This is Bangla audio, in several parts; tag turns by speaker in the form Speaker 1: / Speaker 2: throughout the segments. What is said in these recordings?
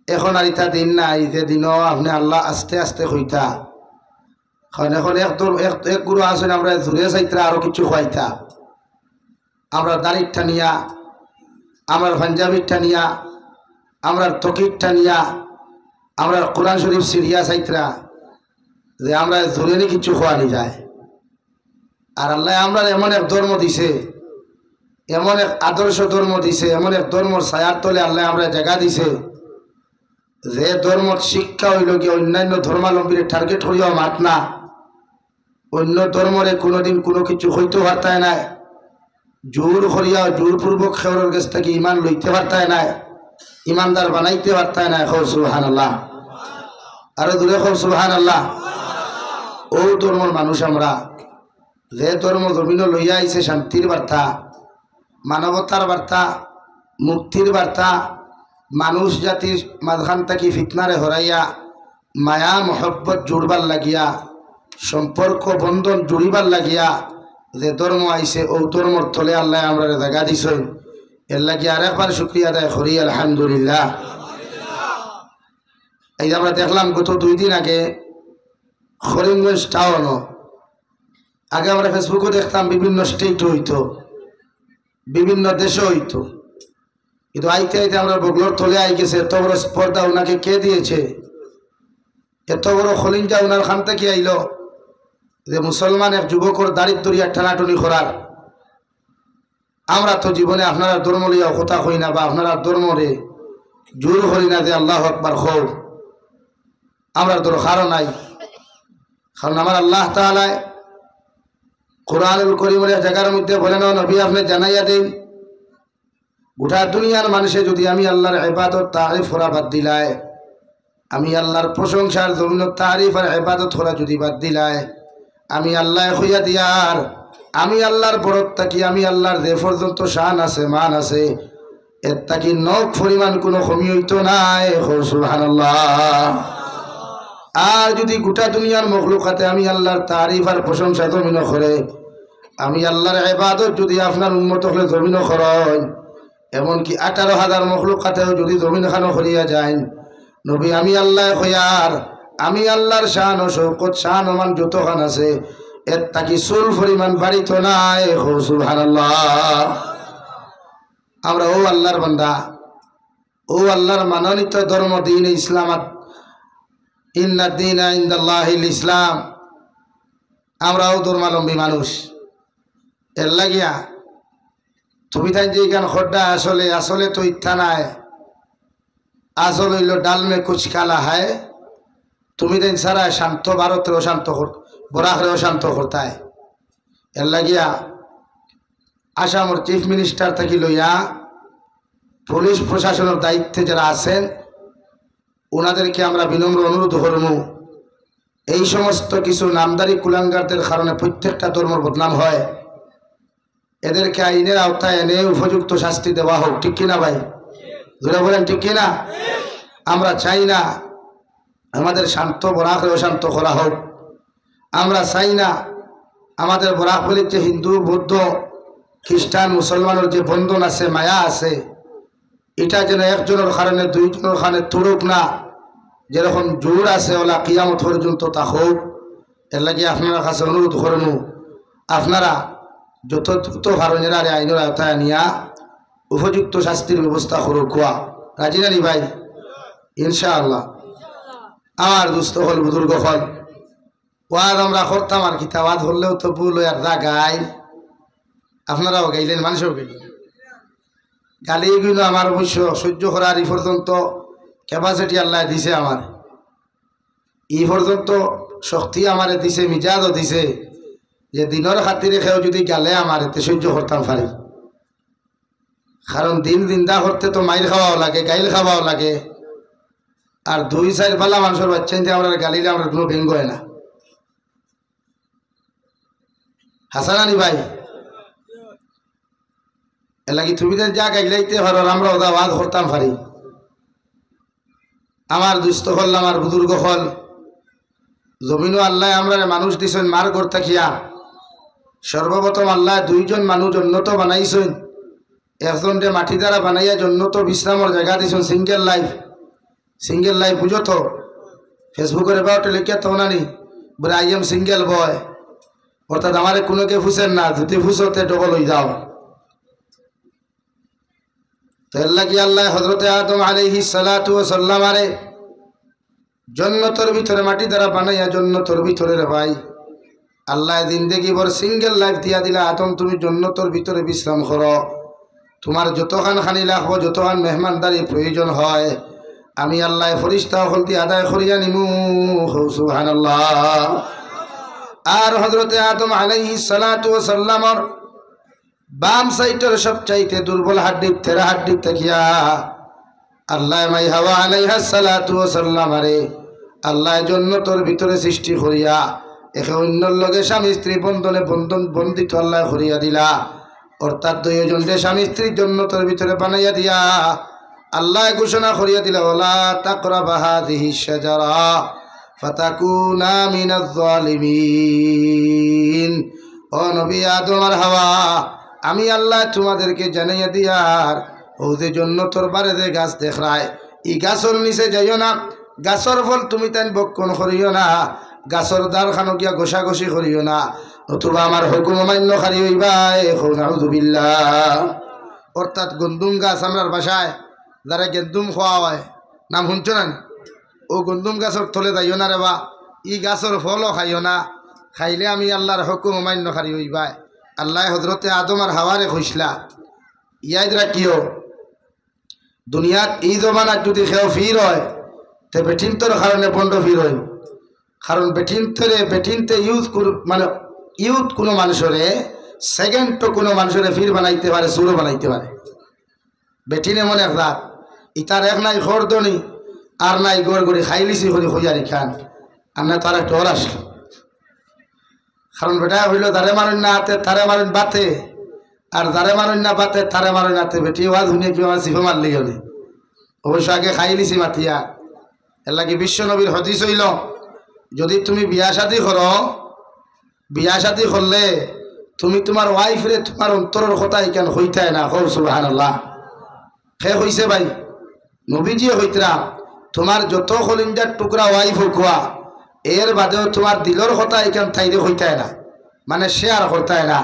Speaker 1: এখন আর ইটা দিন নাই যে দিনও আপনি আল্লাহ আস্তে আস্তে হইতা এখন এক গুরু আসেন আমরা জুড়ে চাইতা আরো কিছু খাইতা আমরা দাড়ির টানিয়া আমরা পাঞ্জাবির টানিয়া আমরা তকির টানিয়া আমরা কোরআন শরীফ সিরিয়া চাইতরা যে আমরা জোরে কিছু খোয়ানি যায়। আর আল্লাহ আমরা এমন এক ধর্ম দিছে, এমন এক আদর্শ ধর্ম দিছে, এমন এক ধর্মর ছায়ার তলে আল্লাহ আমরা জায়গা দিছে যে ধর্মর শিক্ষা হইল গিয়ে অন্যান্য ধর্মাবলম্বীর টার্গেট করিয়া মাত না, অন্য ধর্মরে কোনোদিন কোনো কিছু হইতে পারতায় নাই, জোর করিয়া জোরপূর্বক খেওরের কাছ থেকে ইমান লইতে পারতায় নাই, ইমানদার বানাইতে পারতায় নাই। খৌ সুবহানাল্লাহ, আরো দূরে খৌ সুবহানাল্লাহ। ও ধর্মর মানুষ আমরা, যে ধর্ম জমিন লইয়া আইছে শান্তির বার্তা, মানবতার বার্তা, মুক্তির বার্তা, মানুষ জাতির মাঝখান থাকি ফিতনারে হরাইয়া মায়া মহব্বত জুড়বার লাগিয়া, সম্পর্ক বন্ধন জুড়িবার লাগিয়া যে ধর্ম আইছে ও ধর্মর তলে আল্লাহ আমরা জায়গা দিছেন। এর লাগে আরেকবার শুক্রিয়া আদায় করি আলহামদুলিল্লাহ। এই যে আমরা দেখলাম গত 2 দিন আগে করিমগঞ্জ টাউনও, আগে আমরা ফেসবুকে দেখতাম বিভিন্ন স্টেট হইতো, বিভিন্ন দেশে হইতো, কিন্তু আইতে আইতে আমরা বগলোর তলে আই গেছে। এত বড় স্পর্ধা ওনাকে কে দিয়েছে? এত বড় খলিঞ্জা ওনার খান থেকে আইল যে মুসলমান এক যুবকর দারিদ্রিয়া টানাটুনি করার। আমরা তো জীবনে আপনারা ধর্ম লিয়া কথা হই না, বা আপনারা ধর্মরে জোর হই না যে আল্লাহ আকবার হও, আমরা দরকারও নাই। কারণ আমার আল্লাহ তাআলা কোরআনুল কারীমের জায়গার মধ্যে বলেন, নবী আপনি জানাইয়া দেন গোটা দুনিয়ার মানুষে যদি আমি আল্লাহর ইবাদত তারিফ করা বাদ দিলায়, আমি আল্লাহর প্রশংসার জমিন তারিফ আর ইবাদত করা যদি বাদ দিলায়, আমি আল্লাহ হইয়া দিয়ার আমি আল্লাহর বরত্তা কি, আমি আল্লাহর যে পর্যন্ত শান আছে মান আছে এর তাকি নখ পরিমাণ কোনো কমি হইতো নাই। সুবহানাল্লাহ। আর যদি গোটা দুনিয়ার মখলুকাতে আমি আল্লাহর তারিফ আর প্রশংসা জমিন করে, আমি আল্লাহর ইবাদত যদি আপনার উন্মত হলে জমিন করেন, এমনকি 18,000 মখলুকাতেও যদি জমিন খানো করিয়া যায়, নবী আমি আল্লাহ হইয়ার আমি আল্লাহর শান ও শৌকত শান ওমান যতখান আছে এর তাকি চুল পরিমাণ বাড়িত নাই। সুবহানাল্লাহ। আমরা ও আল্লাহর বান্দা, ও আল্লাহর মানোনীত ধর্ম দিন ইসলামাত, ইন্না দীনা ইনদাল্লাহিল ইসলাম, আমরাও ধর্মাবলম্বী মানুষ। এর লাগিয়া তুমি তাই যে গান খড্ডা আসলে আসলে তো ইচ্ছা নাই, আসল হইল ডাল মে কুচ কালা হয়। তুমি তাই সারা শান্ত ভারতের অশান্ত বরাকের অশান্ত করতায়। এর লাগিয়া আসামর চিফ মিনিস্টার থেকে লইয়া পুলিশ প্রশাসনের দায়িত্বে যারা আছেন ওনাদেরকে আমরা বিনম্র অনুরোধ করব, এই সমস্ত কিছু নামদারি কুলাঙ্গারদের কারণে প্রত্যেকটা ধর্মের বদনাম হয়, এদেরকে আইনের আওতায় এনে উপযুক্ত শাস্তি দেওয়া হোক। ঠিক কিনা ভাই? ধরে বলেন ঠিক কিনা? আমরা চাই না আমাদের শান্ত বরাকরে অশান্ত করা হোক। আমরা চাই না আমাদের বরাক বলির যে হিন্দু বৌদ্ধ খ্রিস্টান মুসলমানের যে বন্ধন আছে মায়া আছে, এটা যেন একজনের কারণে দুইজনের কারণে তুড়ুক না, যেরকম জোর আছে ওলা কিয়ামত পর্যন্ত তা হোক। এর লাগে আপনার কাছে অনুরোধ করুন, আপনারা যত দ্রুত কারণের আইনের আওতায় নিয়া উপযুক্ত শাস্তির ব্যবস্থা করুক। কোয়া রাজি নানি ভাই? ইনশাআল্লাহ। আমার দুস্থ হল বুজুর্গ হল ওয়াজ আমরা করতাম, আর কি তাওয়াজ হলেও তো ভুল আর যা গাই, আপনারাও গাইলেন, মানুষও গাইলেন। গালিগুলো আমার অবশ্য সহ্য করার এই পর্যন্ত ক্যাপাসিটি আল্লাহ দিছে, আমার এই পর্যন্ত শক্তি আমারে দিছে, মিজাজও দিছে, যে দিনের খাতিরে খেয়েও যদি গালে আমার এতে সহ্য করতাম পারি। কারণ দিন জিন্দা করতে তো মাইল খাওয়াও লাগে, গাইল খাওয়াও লাগে, আর 2-4 পালা মানুষের বাচ্চা আমরা গালিলে আমরা কোনো ভেঙ্গ হয় না। হাসানানি ভাই? এর লাগি তুমি যা গাইলাইতে পারো আমরা ওদা ওয়াজ করতাম পারি। আমার দুস্থ হল, আমার বুজুর্গ হল, জমিনও আল্লাহ আমরা মানুষ দিছেন মার ঘর থাকিয়া। সর্বপ্রথম আল্লাহ 2জন মানুষ উন্নত বানাইছেন, একজনকে মাটি দ্বারা বানাইয়া উন্নত বিশ্রামের জায়গা দিছেন, সিঙ্গেল লাইফ। সিঙ্গেল লাইফ বুঝো তো ফেসবুকের এবাউটে লিখে তো নানি বলে আই এম সিঙ্গেল বয়, অর্থাৎ আমারে কোনো কে ফুসেন না, যদি ফুসোতে ডবল হয়ে যাও। তো আল্লাহ কি আল্লাহ হযরতে আদম আলাইহিস সালাতু ওয়াস সালাম আরে জান্নাতের ভিতরে মাটি দ্বারা বানাইয়া জান্নাতের ভিতরে রে ভাই আল্লাহ জিন্দেগি ভর সিঙ্গেল লাইফ দিয়া দিলা। আদম তুমি জান্নাতের ভিতরে বিশ্রাম করো, তোমার যতখান খানি লাগবো যতখান মেহমানদারি প্রয়োজন হয় আমি আল্লাহ ফরিস্তা হলতি আদায় করিয়া নিমু। সুবহানাল্লাহ। আর হযরতে আদম আলাইহিস সালাতু ওয়াস সালামর বাম সাইডের সবচাইতে দুর্বল হাড্ডি তেরা হাড্ডি তাকিয়া আল্লাহ মাই হাওয়া আলাইহিস সালাতু ওয়াস সালাম আরে আল্লাহ জান্নাতের ভিতরে সৃষ্টি করিয়া একে অন্যর লগে স্বামী স্ত্রী বন্ধনে বন্দিত আল্লাহ করিয়া দিলা। অর্থাৎ দুইজনকে স্বামী স্ত্রীর জান্নাতের ভিতরে বানাইয়া দিয়া আল্লাহ ঘোষণা করিয়া দিলা ওয়ালা তাকরাবা হাযিহিশ শাজারা ফাতাকুনা মিনাজ জালিমিন। ও নবী আদম আর হাওয়া আমি আল্লাহ তোমাদেরকে জানাইয়া দিয়ার ও যে জান্নাতের বারে যে গাছ দেখায় এই গাছের নিচে যাইও না, গাছের ফল তুমি তাই বক্ষণ করিও না, গাছের দ্বার খানো গিয়া ঘষাঘষি করিও না, নতুবা আমার হুকুম অমান্য খারি হইবা। নাউযু বিল্লাহ। অর্থাৎ গন্দুম গাছ আমরার বাসায় যারা গেন্দুম খাওয়া হয় নাম শুনছ না, ও গন্দুম গাছের তলে যাইও না রে বা, ই গাছের ফলও খাইও না, খাইলে আমি আল্লাহর হুকুম অমান্য খারি হইবা। আল্লাহ হযরতে আদম আর হাওয়ারে কইসলা ইয়াদ রাখিও দুনিয়াত এই জমানাত যদি কেউ ফির হয় তে বেঠিনতর কারণে বন্ধ ফির হয়। কারণ বেঠিনতে মানে ইউথ কোনো মানুষরে সেকেন্ড তো কোনো মানুষরে ফির বানাইতে পারে, সুরো বানাইতে পারে। বেঠিন এমন এক রাত ইতার এক নাই খরদনি আর নাই গড় গড়ি খাইলিছি করি হইয়ারি খান আর না তার একটা ওর আসলো। কারণ বেটা হইল দারে মারুন না হাতে তারে মারুন বাতে, আর দারে মারুন না বাতে তারে মারুন হাতে। বেটি ওয়াজ শুনে কি আমার সিফে মারলি গেলে অবশ্য আগে খাইলিছি মাতিয়া। এর লাগে বিশ্ব নবীর হদিস হইল যদি তুমি বিয়া শাদী করো, বিয়া শাদী করলে তুমি তোমার ওয়াইফরে তোমার অন্তরের কথা কেন হইতাই না। সুবহানাল্লাহ। সে হইছে ভাই নবীজিও হইতরা তোমার যত কলিজার টুকরা ওয়াইফ হোকুয়া এর বাদেও তোমার দিলর কথা এখান তাইরে হইতায় না, মানে শেয়ার করতায় না।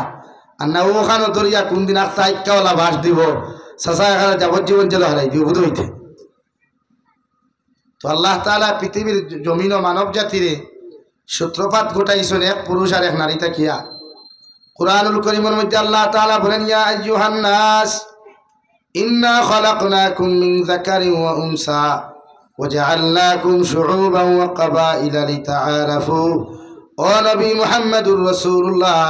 Speaker 1: আর না ওখানে ধরিয়া কোনদিন একটা আইকাওয়ালা বাস দিব চাষা এখানে যাবজ্জীবন জেল হারাই দিব বুধ হইতে। তো আল্লাহ তাআলা পৃথিবীর জমিন ও মানব জাতিরে সূত্রপাত ঘটাইছেন এক পুরুষ আর এক নারী তাকিয়া। কুরআনুল কারীমের মধ্যে আল্লাহ তাআলা বলেন ইয়া আইয়ুহান নাস ইন্না খালাকনাকুম মিন যাকারিন ওয়া উনসা وجعلناكم شعوبا وقبائل لتعارفوا। ও নবী মুহাম্মদুর রাসূলুল্লাহ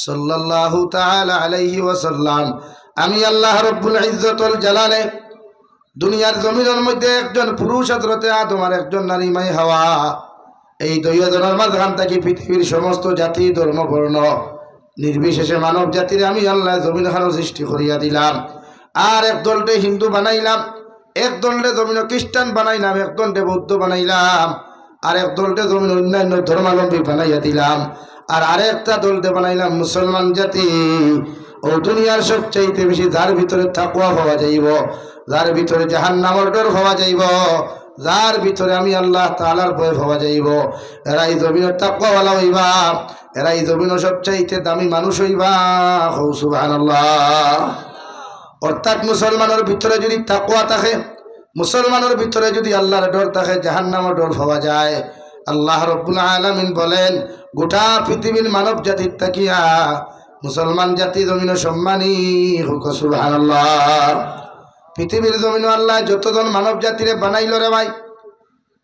Speaker 1: সাল্লাল্লাহু তাআলা আলাইহি ওয়াসাল্লাম আমি আল্লাহ রাব্বুল ইজ্জত ওয়াল জালালে দুনিয়ার জমিনের মধ্যে একজন পুরুষ হযরতে আদম আর একজন নারী মাই হাওয়া এই দুইজনের মাঝখান থেকে পৃথিবীর সমস্ত জাতি ধর্ম বর্ণ নির্বিশেষে মানব জাতির আমি আল্লাহ জমিনখানো সৃষ্টি করিয়া দিলাম। আর এক দলটে হিন্দু বানাইলাম, এক দলটে জমিন খ্রিস্টান বানাইলাম, এক দলটে বৌদ্ধ বানাইলাম, আর এক দলটে জমিন অন্যান্য ধর্মাবলম্বী বানাইয়া দিলাম, আর আরেকটা দলটে বানাইলাম মুসলমান জাতি। ও দুনিয়ার সবচাইতে বেশি যার ভিতরে তাকওয়া পাওয়া যাইব, যার ভিতরে জাহান্নামের ডর পাওয়া যাইব, যার ভিতরে আমি আল্লাহ তাআলার ভয় পাওয়া যাইব, এরাই জমিনের তাকওয়াওয়ালা হইবা, এরাই জমিনের সবচাইতে দামি মানুষ হইবা। সুবহানাল্লাহ। অর্থাৎ মুসলমানের ভিতরে যদি তাকওয়া থাকে, মুসলমানের ভিতরে যদি আল্লাহর ডর থাকে, জাহান্নামের ডর পাওয়া যায়। আল্লাহ রাব্বুল আলামিন বলেন গোটা পৃথিবীর মানব জাতির তাকিয়া মুসলমান জাতি জমিনে সম্মানী হোক। সুবহানাল্লাহ। পৃথিবীর জমিনে আল্লাহ যতজন মানব জাতিরে বানাইল রে ভাই,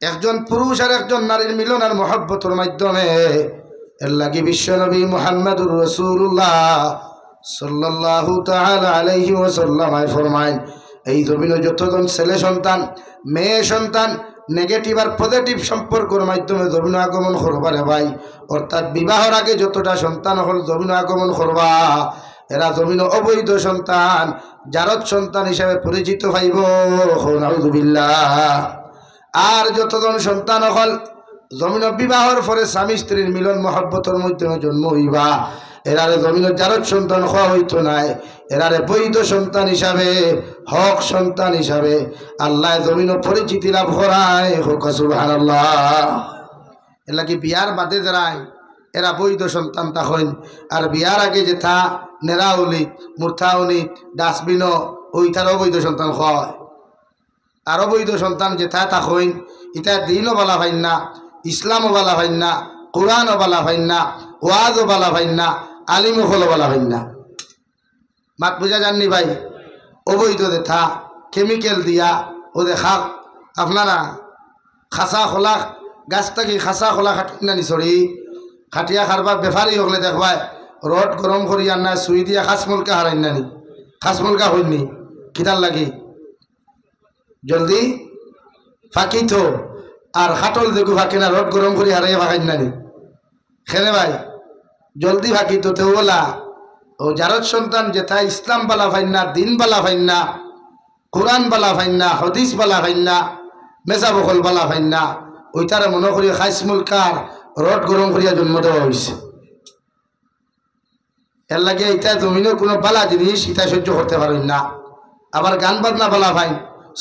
Speaker 1: একজন পুরুষ আর একজন নারীর মিলন আর মহব্বতের মাধ্যমে এর লাগি বিশ্বনবী মুহাম্মদুর রাসূলুল্লাহ সাল্লাল্লাহু তাআলা আলাইহি ওয়াসাল্লাম ফরমায় এই জমিনে যতজন ছেলে সন্তান মেয়ে সন্তান নেগেটিভ আর পজিটিভ সম্পর্কের মাধ্যমে জমিন আগমন করবা রে ভাই, অর্থাৎ বিবাহর আগে যতটা সন্তান হল জমিন আগমন করবা এরা জমিন অবৈধ সন্তান জারদ সন্তান হিসাবে পরিচিত হইব। নাউযু বিল্লাহ। আর যতজন সন্তান হল জমিন বিবাহর পরে স্বামী স্ত্রীর মিলন মহব্বতের মাধ্যমে জন্ম হইবা এরারে জমিনের জারত সন্তান হওয়া হইতো নাই, এরারে বৈধ সন্তান হিসাবে, হক সন্তান হিসাবে আল্লাহ জমিন পরিচিতি লাভ করায়। হোক সুবহানাল্লাহ। এলা কি বিয়ার বাদে যারাই এরা বৈধ সন্তান তখন, আর বিয়ার আগে যে থা নেরাউলি মূর্থাউনি ডাস্টবিন ওই তারও বৈধ সন্তান হয়। আরও বৈধ সন্তান যে থা তখন ইটা দিনও বলা ভাইন না, ইসলামও বলা ভাইন না, কোরআনও বলা ভাইন না, ওয়াজও বলা ভাইন না, আলিমুখলও বলা ভাইন না। মাত বুঝা যাননি ভাই? অবৈধ দেখা কেমিক্যাল দিয়া ও দেখা আপনারা খাসা খোলা গাছ থাকি খাসা খোলা খাটিন না নিচড়ি খাটিয়া খারবার বেফারি হলে দেখবাই রড গরম করি আর না সুই দিয়া খাসমুলকা হারাইন নানি, খাসমুলকা হইনি কিতার লাগি জলদি ফাঁকি থো আর খাটল দেখু ফাঁকি না, রড গরম করি হারাইয়া ফাঁকাইন নানি খেলে ভাই জলদি ফাঁকি তো বলা। ও জারত সন্তান যেথা ইসলাম বালা ফাইন না, দিন বালা ফাইন না, কোরআন বালা ফাইন না, হদিস বালা ফাইন না, মেসা বকল বালা ফাইন না, ওইটারে মনে করি খাইসমুলকার রড গরম করিয়া জন্ম দেওয়া হয়েছে। এর লাগে এটা জমিনের কোনো বালা জিনিস এটা সহ্য করতে পারেন না। আবার গান বাজনা বালা ফাইন,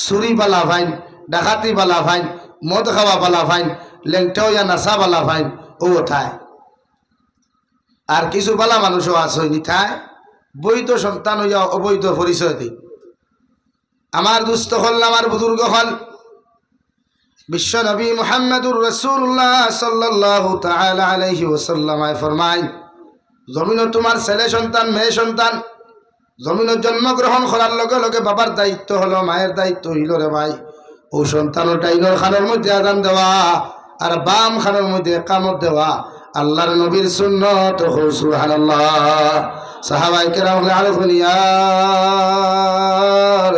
Speaker 1: চুরি বালা ফাইন, ডাকাতি বালা ফাইন, মদ খাওয়া বালা ফাইন, লেংটাইয়া নাচা বালা ফাইন ও ওঠায়। আর কিছু বালা মানুষও আছে নিথায় বৈধ সন্তান হইয়া অবৈধ পরিচয় দিই। আমার দুস্থ হল, আমার বুজুর্গ হল বিশ্ব নবী মুহাম্মদুর রাসূলুল্লাহ সাল্লাল্লাহু তাআলা আলাইহি ওয়াসাল্লাম ফরমায়, জমিন তোমার ছেলে সন্তান মেয়ে সন্তান জমিনের জন্মগ্রহণ করার লগে লগে বাবার দায়িত্ব হলো, মায়ের দায়িত্ব হইল রে ভাই ও সন্তান ডাইনর খানের মধ্যে আজান দেওয়া আর বাম খানের মধ্যে ইকামত দেওয়া আল্লাহর নবীর সুন্নাত। সুবহানাল্লাহ। সাহাবায়ে কেরাম আলাইহিম ইয়া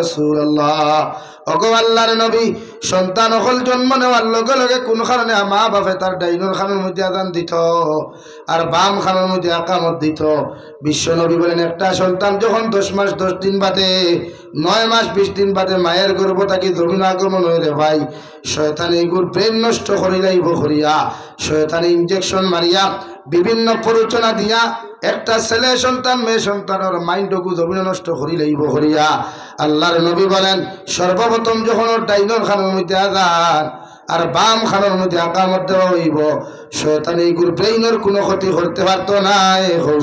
Speaker 1: রাসূলুল্লাহ, ওগো আল্লাহর নবী সন্তান হল জন্ম নেওয়ার লগে লগে কোন কারণে মা বাপে তার ডাইনর খানের মধ্যে আজান দিত আর বাম খানের মধ্যে ইকামত দিত। বিশ্ব নবী বলেন একটা সন্তান যখন 10 মাস 10 দিন বাদে 9 মাস 20 দিন বাদে মায়ের গর্ভ থাকি জমিন আগমন হয়ে রে ভাই শয়তান এইগুর ব্রেন নষ্ট করি লাইব করিয়া শয়তান ইনজেকশন মারিয়া বিভিন্ন প্ররোচনা দিয়া একটা ছেলে সন্তান মেয়ে সন্তানের মাইন্ডকে জমিন নষ্ট করি লাইব করিয়া আল্লাহর নবী বলেন সর্বপ্রথম যখন ওর ডাইনর খানের মধ্যে আজান আর বাম খানের মধ্যে ইকামত দেওয়া হইব শয়তান এইগুর ব্রেইনের কোনো ক্ষতি করতে পারতো না।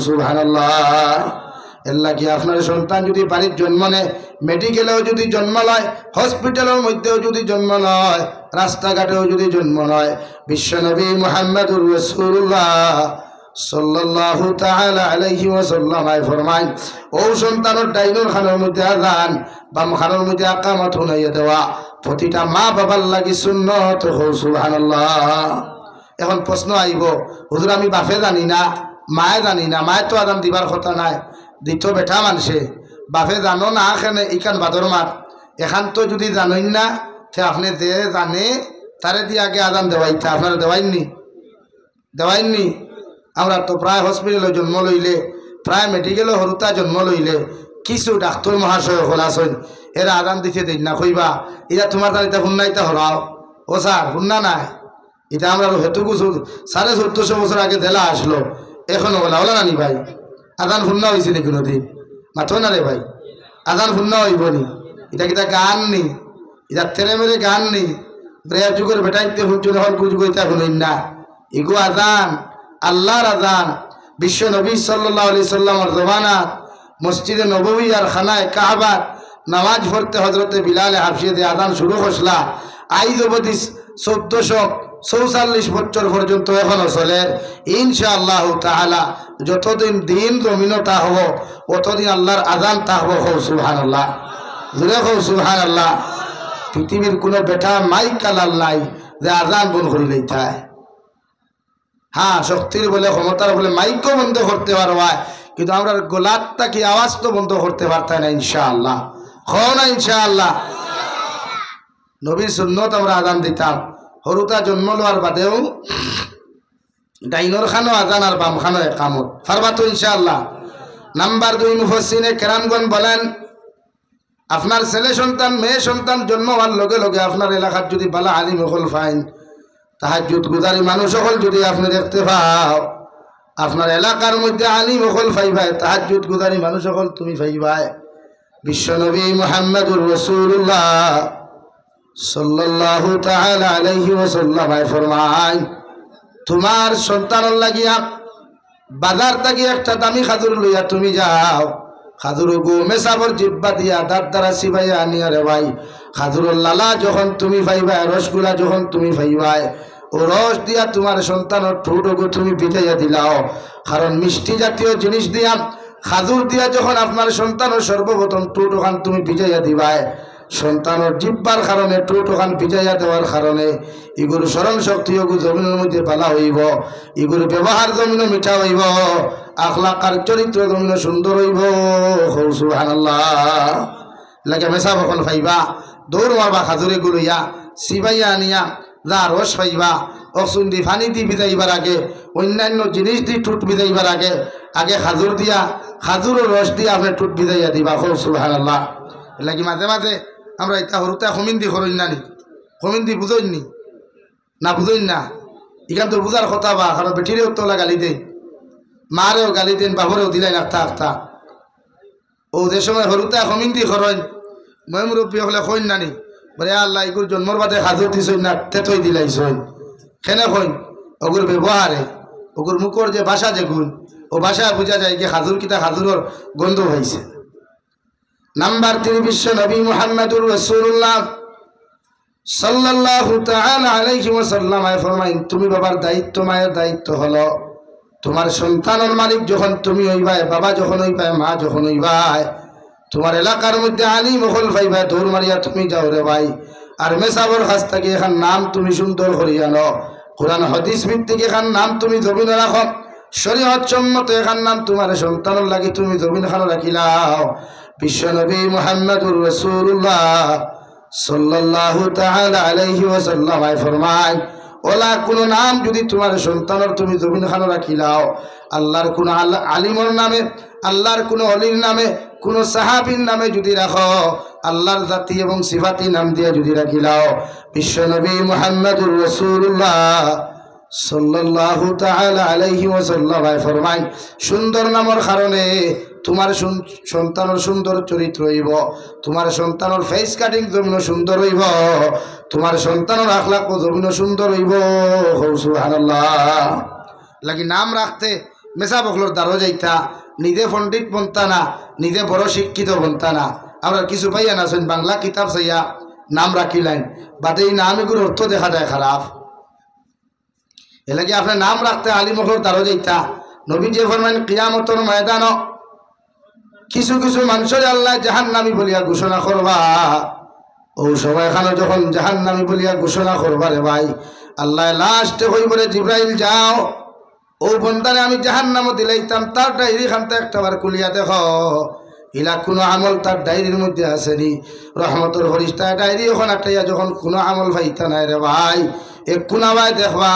Speaker 1: সুবহানাল্লাহ। এর লাগি আপনার সন্তান যদি বাড়ির জন্ম নেয়, মেডিকেলেও যদি জন্ম লয়, হসপিটালের মধ্যেও যদি জন্ম লয়, রাস্তাঘাটেও যদি জন্ম লয়, বিশ্বনবী মুহাম্মদুর রাসূলুল্লাহ সাল্লাল্লাহু তাআলা আলাইহি ওয়াসাল্লাম ফরমায় ও সন্তানের ডাইনর খানের মধ্যে আযান বাম খানের মধ্যে ইকামত হইয়া দেওয়া প্রতিটা মা বাবার লাগি সুন্নাত। সুবহানাল্লাহ। এখন প্রশ্ন আইব, হুজুর আমি বাপে জানি না মায়ে জানি না, মায়ের তো আযান দিবার কথা নাই, দিত বেটা মানুষে বাপে জানো না এখানে ইখান বাদর মাত এখান তো যদি জানেন না তে আপনি যে জানে তারে দিয়ে আগে আজান দেওয়াইতে আপনারা দেওয়াইননি। আমরা তো প্রায় হসপিটালে জন্ম লইলে প্রায় মেডিকেলও হরুতা জন্ম লইলে কিছু ডাক্তার মহাশয় হলাসন এরা আজান দিতে দিন না কইবা এটা তোমার তার এটা শুননা এটা হরাও ও স্যার শুননা নাই এটা আমরা হেতুকু 1450 বছর আগে দেলা আসলো এখনো বলা হলো নানি ভাই আজান শুননা হয়েছে নি কোনোদিন মাথো না রে ভাই আজান শুননা হইব নি এটা কিটা গান নি এটা তেরে মেরে গান নি ব্রেয়া যুগের বেটাইতে হুঁচু যখন কুজুগ এটা শুনেন না ইগো আজান আল্লাহর আজান বিশ্ব নবী সাল্লাল্লাহু আলাইহি সাল্লামের জমানাত মসজিদে নববী আর খানায় কাবাত নামাজ পড়তে হযরতে বিলাল হাবশী দিয়ে আজান শুরু করলা আইজ অবধি 1444 বছর পর্যন্ত এখনো চলে ইনশাআল্লাহ তাআলা যতদিন দিন জমিনও থাকব ততদিন আল্লাহর আজান থাকব। সুবহানাল্লাহ। জোরে কও সুবহানাল্লাহ। পৃথিবীর কোনো বেটা মাইক কালাল নাই যে আজান বন্ধ করে লইতায়। হ্যাঁ শক্তির বলে ক্ষমতার বলে মাইকও বন্ধ করতে পারবা কিন্তু আমরা গোলাতটা কি আওয়াজ তো বন্ধ করতে পারতাম না ইনশাআল্লাহ। হও না ইনশাআল্লাহ। নবীর সুন্নত আমরা আজান দিতাম হরুতা জন্ম লওয়ার বাদেও ডাইনর খানো আজান আর বাম খানো ইকামত পারবা তো ইনশাআল্লাহ। নাম্বার 2 মুফাসসিরে কেরামগণ বলেন আপনার ছেলে সন্তান মেয়ে সন্তান জন্ম হওয়ার লগে লগে আপনার এলাকার যদি বালা আলিম হল ফাইন তাহাজ্জুদ গুজারি মানুষ হল যদি আপনি দেখতে পাও আপনার এলাকার মধ্যে আলিম সকল পাইবাই, তাহাজ্জুদ গুজারি মানুষ সকল তুমি পাইবাই। বিশ্বনবী মুহাম্মদুর রাসূলুল্লাহ সাল্লাল্লাহু তাআলা আলাইহি ওয়াসাল্লাম ফরমায়, তোমার সন্তানের লাগিয়া বাজার থেকে একটা দামি খাজুর লইয়া তুমি যাও, খাজুর গো মেসাবর জিব্বা দিয়া দাঁত দ্বারা চিবাইয়া আনিয়া রে ভাই, খাজুরের লালা যখন তুমি পাইবাই, রসগুলা যখন তুমি পাইবাই, ও রস দিয়া তোমার সন্তানের ঠোঁট গো তুমি ভিজাইয়া দিলাও। কারণ মিষ্টি জাতীয় জিনিস দিয়া খাজুর দিয়া যখন আপনার সন্তানের সর্বপ্রথম ঠোঁট ওখান তুমি ভিজাইয়া দিবাই, সন্তানের জিব্বার কারণে ঠোঁট ওখান ভিজাইয়া দেওয়ার কারণে এগুলো স্মরণ শক্তি ওগু জমিনের মধ্যে পালা হইব, এগুলো ব্যবহার জমিনও মিঠা হইব, আখলাক আর চরিত্র জমিনও সুন্দর হইব। সুবহানাল্লাহ। লাগে মেসা বকল পাইবা, দৌড় মারবা খাজুরে গুলইয়া চিবাইয়া আনিয়া যা রস পাইবা, অক্সুন দি ফানি দি ভিজাইবার আগে, অন্যান্য জিনিস দি ঠোঁট ভিজাইবার আগে আগে খাজুর দিয়া, খাজুরের রস দিয়া আপনি ঠোঁট ভিজাইয়া দিবা। সুবহানাল্লাহ। লাগি মাঝে মাঝে আমরা এটা সরুতে হমিন্দি করইন নানি, হমিন্দি বুঝইনি না, বুঝইন না, এখান তো বুঝার কথা বা, কারণ বেটিরেও তোলা গালি দেন, মারেও গালি দেন, বাবরেও দিলেন আখতা আখতা। ও যে সময় সরুতে হমিন্দি করেন, মই মুরব্বী হলে কইন নানি, বলে আল্লাহ এগুর জন্মর বাদে খাজুর দিছই না, তেতই দিলাইছই, কেনে কইন ওগুর ব্যবহারে, ওগুর মুখর যে ভাষা যে গুণ, ও ভাষায় বোঝা যায় কি খাজুর কিতা খাজুরের গন্ধ হয়েছে। নাম্বার 3, বিশ্ব নবী মুহাম্মদুর রাসূলুল্লাহ সাল্লাল্লাহু তাআলা আলাইহি ওয়াসাল্লাম ফরমাইন, তুমি বাবার দায়িত্ব, মায়ের দায়িত্ব হলো তোমার সন্তানের মালিক যখন তুমি হইবাই, বাবা যখন হইবাই, মা যখন হইবাই, তোমার এলাকার মধ্যে আলিম হল ভাইবাই, দৌড় মারিয়া তুমি যাও রে ভাই। আর মেসাবর কাছ থেকে এখান নাম তুমি সুন্দর করিয়া নো, কোরআন হাদিস ভিত্তিক এখান নাম তুমি জমিনে রাখো, শরীয়ত সম্মত এখান নাম তোমার সন্তানের লাগি তুমি জমিন খানো রাখিলাও। বিশ্বনবী মুহাম্মদুর রাসূলুল্লাহ সাল্লাল্লাহু তাআলা আলাইহি ওয়াসাল্লাম ফরমায়, ওলা কোনো নাম যদি তোমার সন্তানের তুমি জমিন খানো রাখিলাও, আল্লাহর কোনো আলিমর নামে, আল্লাহর কোনো অলির নামে, কোনো সাহাবীর নামে যদি রাখো, আল্লাহর জাতি এবং সিফাতি নাম দিয়ে যদি রাখিলাও, বিশ্বনবী মুহাম্মদুর রাসূলুল্লাহ সাল্লাল্লাহু তাআলা আলাইহি ওয়াসাল্লাম ফরমায়, সুন্দর নামের কারণে তোমার সন্তানের সুন্দর চরিত্র হইব, তোমার সন্তানের ফেস কাটিং জমিন সুন্দর হইব, তোমার সন্তানের আখলাক জমিন সুন্দর হইব। সুবহানাল্লাহ। লাগি নাম রাখতে মেসা বকলোর দ্বারও যাইতা, নিজে পণ্ডিত বনতা না, নিজে বড় শিক্ষিত বনতা না। আমরা কিছু পাইয়া না শুন বাংলা কিতাব চাইয়া নাম রাখিলেন, বাদে এই নাম এগুলোর অর্থ দেখা যায় খারাপ। এলাকি আপনার নাম রাখতে আলিমহর দ্বারও যাইতা। নবী যে ফরমান কিয়ামতর ময়দান কিছু কিছু মানুষের আল্লাহ জাহান্নামী বলিয়া ঘোষণা করবা, ও সময়খানে যখন জাহান্নামী বলিয়া ঘোষণা করবা রে ভাই, আল্লাহ লাস্টে হই বলে জিব্রাইল যাও, ও বন্দারে আমি জাহান্নামও দিলাইতাম, তার ডায়েরি খানতে একটাবার কুলিয়া দেখো, ইলা কোনো আমল তার ডায়েরির মধ্যে আসেনি। রহমতর ফরিস্তা ডায়েরি ওখানে আটাইয়া যখন কোনো আমল পাইতা নাই রে ভাই, এক কোনাবাই দেখবা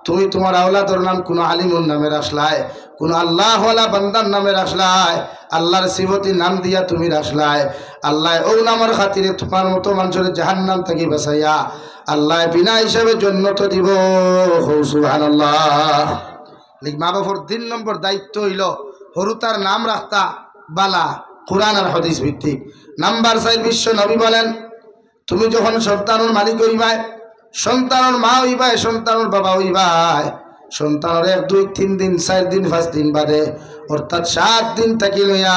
Speaker 1: তুমি তোমার আওলাদর নাম কোনো আলিমুর নামে রাখলাই, কোনো আল্লাহওয়ালা বান্দার নামে রাখলাই, আল্লাহর সিফতির নাম দিয়া তুমি রাখলাই। আল্লাহ ও নামের খাতিরে তোমার মতো মানুষের জাহান্নাম থেকে বাঁচাইয়া আল্লাহ বিনা হিসাবে জন্নত দিব। সুবহানাল্লাহ। মা বাবার 3 নম্বর দায়িত্ব হইল হরুতার নাম রাখতা বালা, কোরআন আর হাদিস ভিত্তিক। নাম্বার 4, বিশ্ব নবী বলেন, তুমি যখন সন্তানের মালিক হইবাই, সন্তানের মা হইবাই, সন্তানের বাবা হইবাই, সন্তানের 1, 2, 3 দিন, 4 দিন, 5 দিন বাদে, অর্থাৎ 7 দিন থাকি লইয়া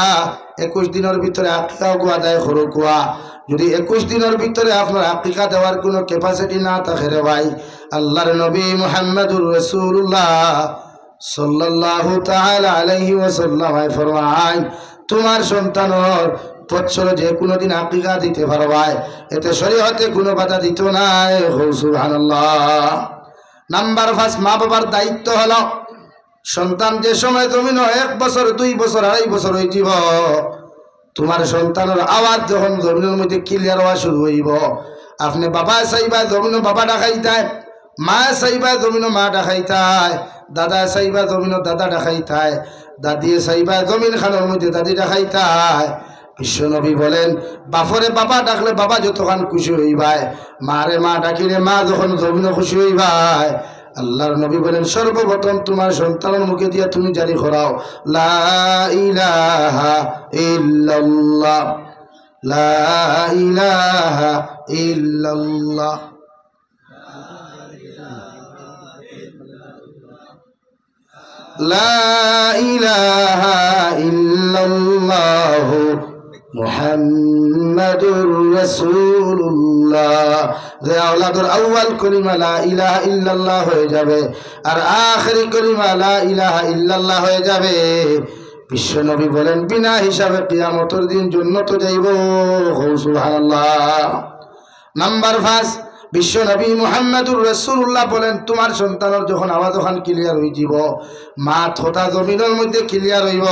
Speaker 1: 21 দিনের ভিতরে আকিকা আদায় করো কুয়া। যদি 21 দিনের ভিতরে আপনার আকিকা দেওয়ার কোনো ক্যাপাসিটি না থাকে রে ভাই, আল্লাহর নবী মুহাম্মদুর রাসূলুল্লাহ সাল্লাল্লাহু তাআলা আলাইহি ওয়াসাল্লাম ফরমায়, তোমার সন্তানের বৎসরে যে কোনো দিন আকিকা দিতে পারবাই, এতে শরীয়তে কোনো বাধা দিত নাই। সুবহানাল্লাহ। নাম্বার 5, মা বাবার দায়িত্ব হলো সন্তান যে সময় জমিন 1 বছর, 2 বছর, 2.5 বছর হয়ে যাব, তোমার সন্তানের আওয়াজ যখন জমিনের মধ্যে ক্লিয়ার হওয়া শুরু হইব, আপনি বাবা চাইবা জমিন বাবা ডাকাইতায়, মা চাইবা জমিন মা ডাকাইতায়, দাদা চাইবা জমিন দাদা ডাকাইতায়, দাদি চাইবা জমিন খানের মধ্যে দাদি ডাকাইতায়। বিশ্বনবী বলেন, বাপরে বাবা ডাকলে বাবা যতক্ষণ খুশি হইবাই, মারে মা ডাকিলে মা যখন জমিন খুশি হইবাই, আল্লাহর নবী বলেন সর্বপ্রথম তোমার সন্তানের মুখে দিয়া তুমি জারি করাও লা ইলাহা ইল্লাল্লাহ, লা ইলাহা ইল্লাল্লাহ। লা ইলাহা ইল্লাল্লাহু মুহাম্মাদুর রাসূলুল্লাহ। যে আওলাদুর আউয়াল কলিমা লা ইলাহা ইল্লাল্লাহ হয়ে যাবে আর আখেরি কলিমা লা ইলাহা ইল্লাল্লাহ হয়ে যাবে, বিশ্ব নবী বলেন বিনা হিসাবে কিয়ামতের দিন জান্নাতে যাইব। সুবহানাল্লাহ। নাম্বার 5, বিশ্ব নবী মুহাম্মদুর রাসূলুল্লাহ বলেন তোমার সন্তানের যখন আওয়াজ ওখান ক্লিয়ার হয়ে যাব, মা থতা জমিনের মধ্যে ক্লিয়ার হইব,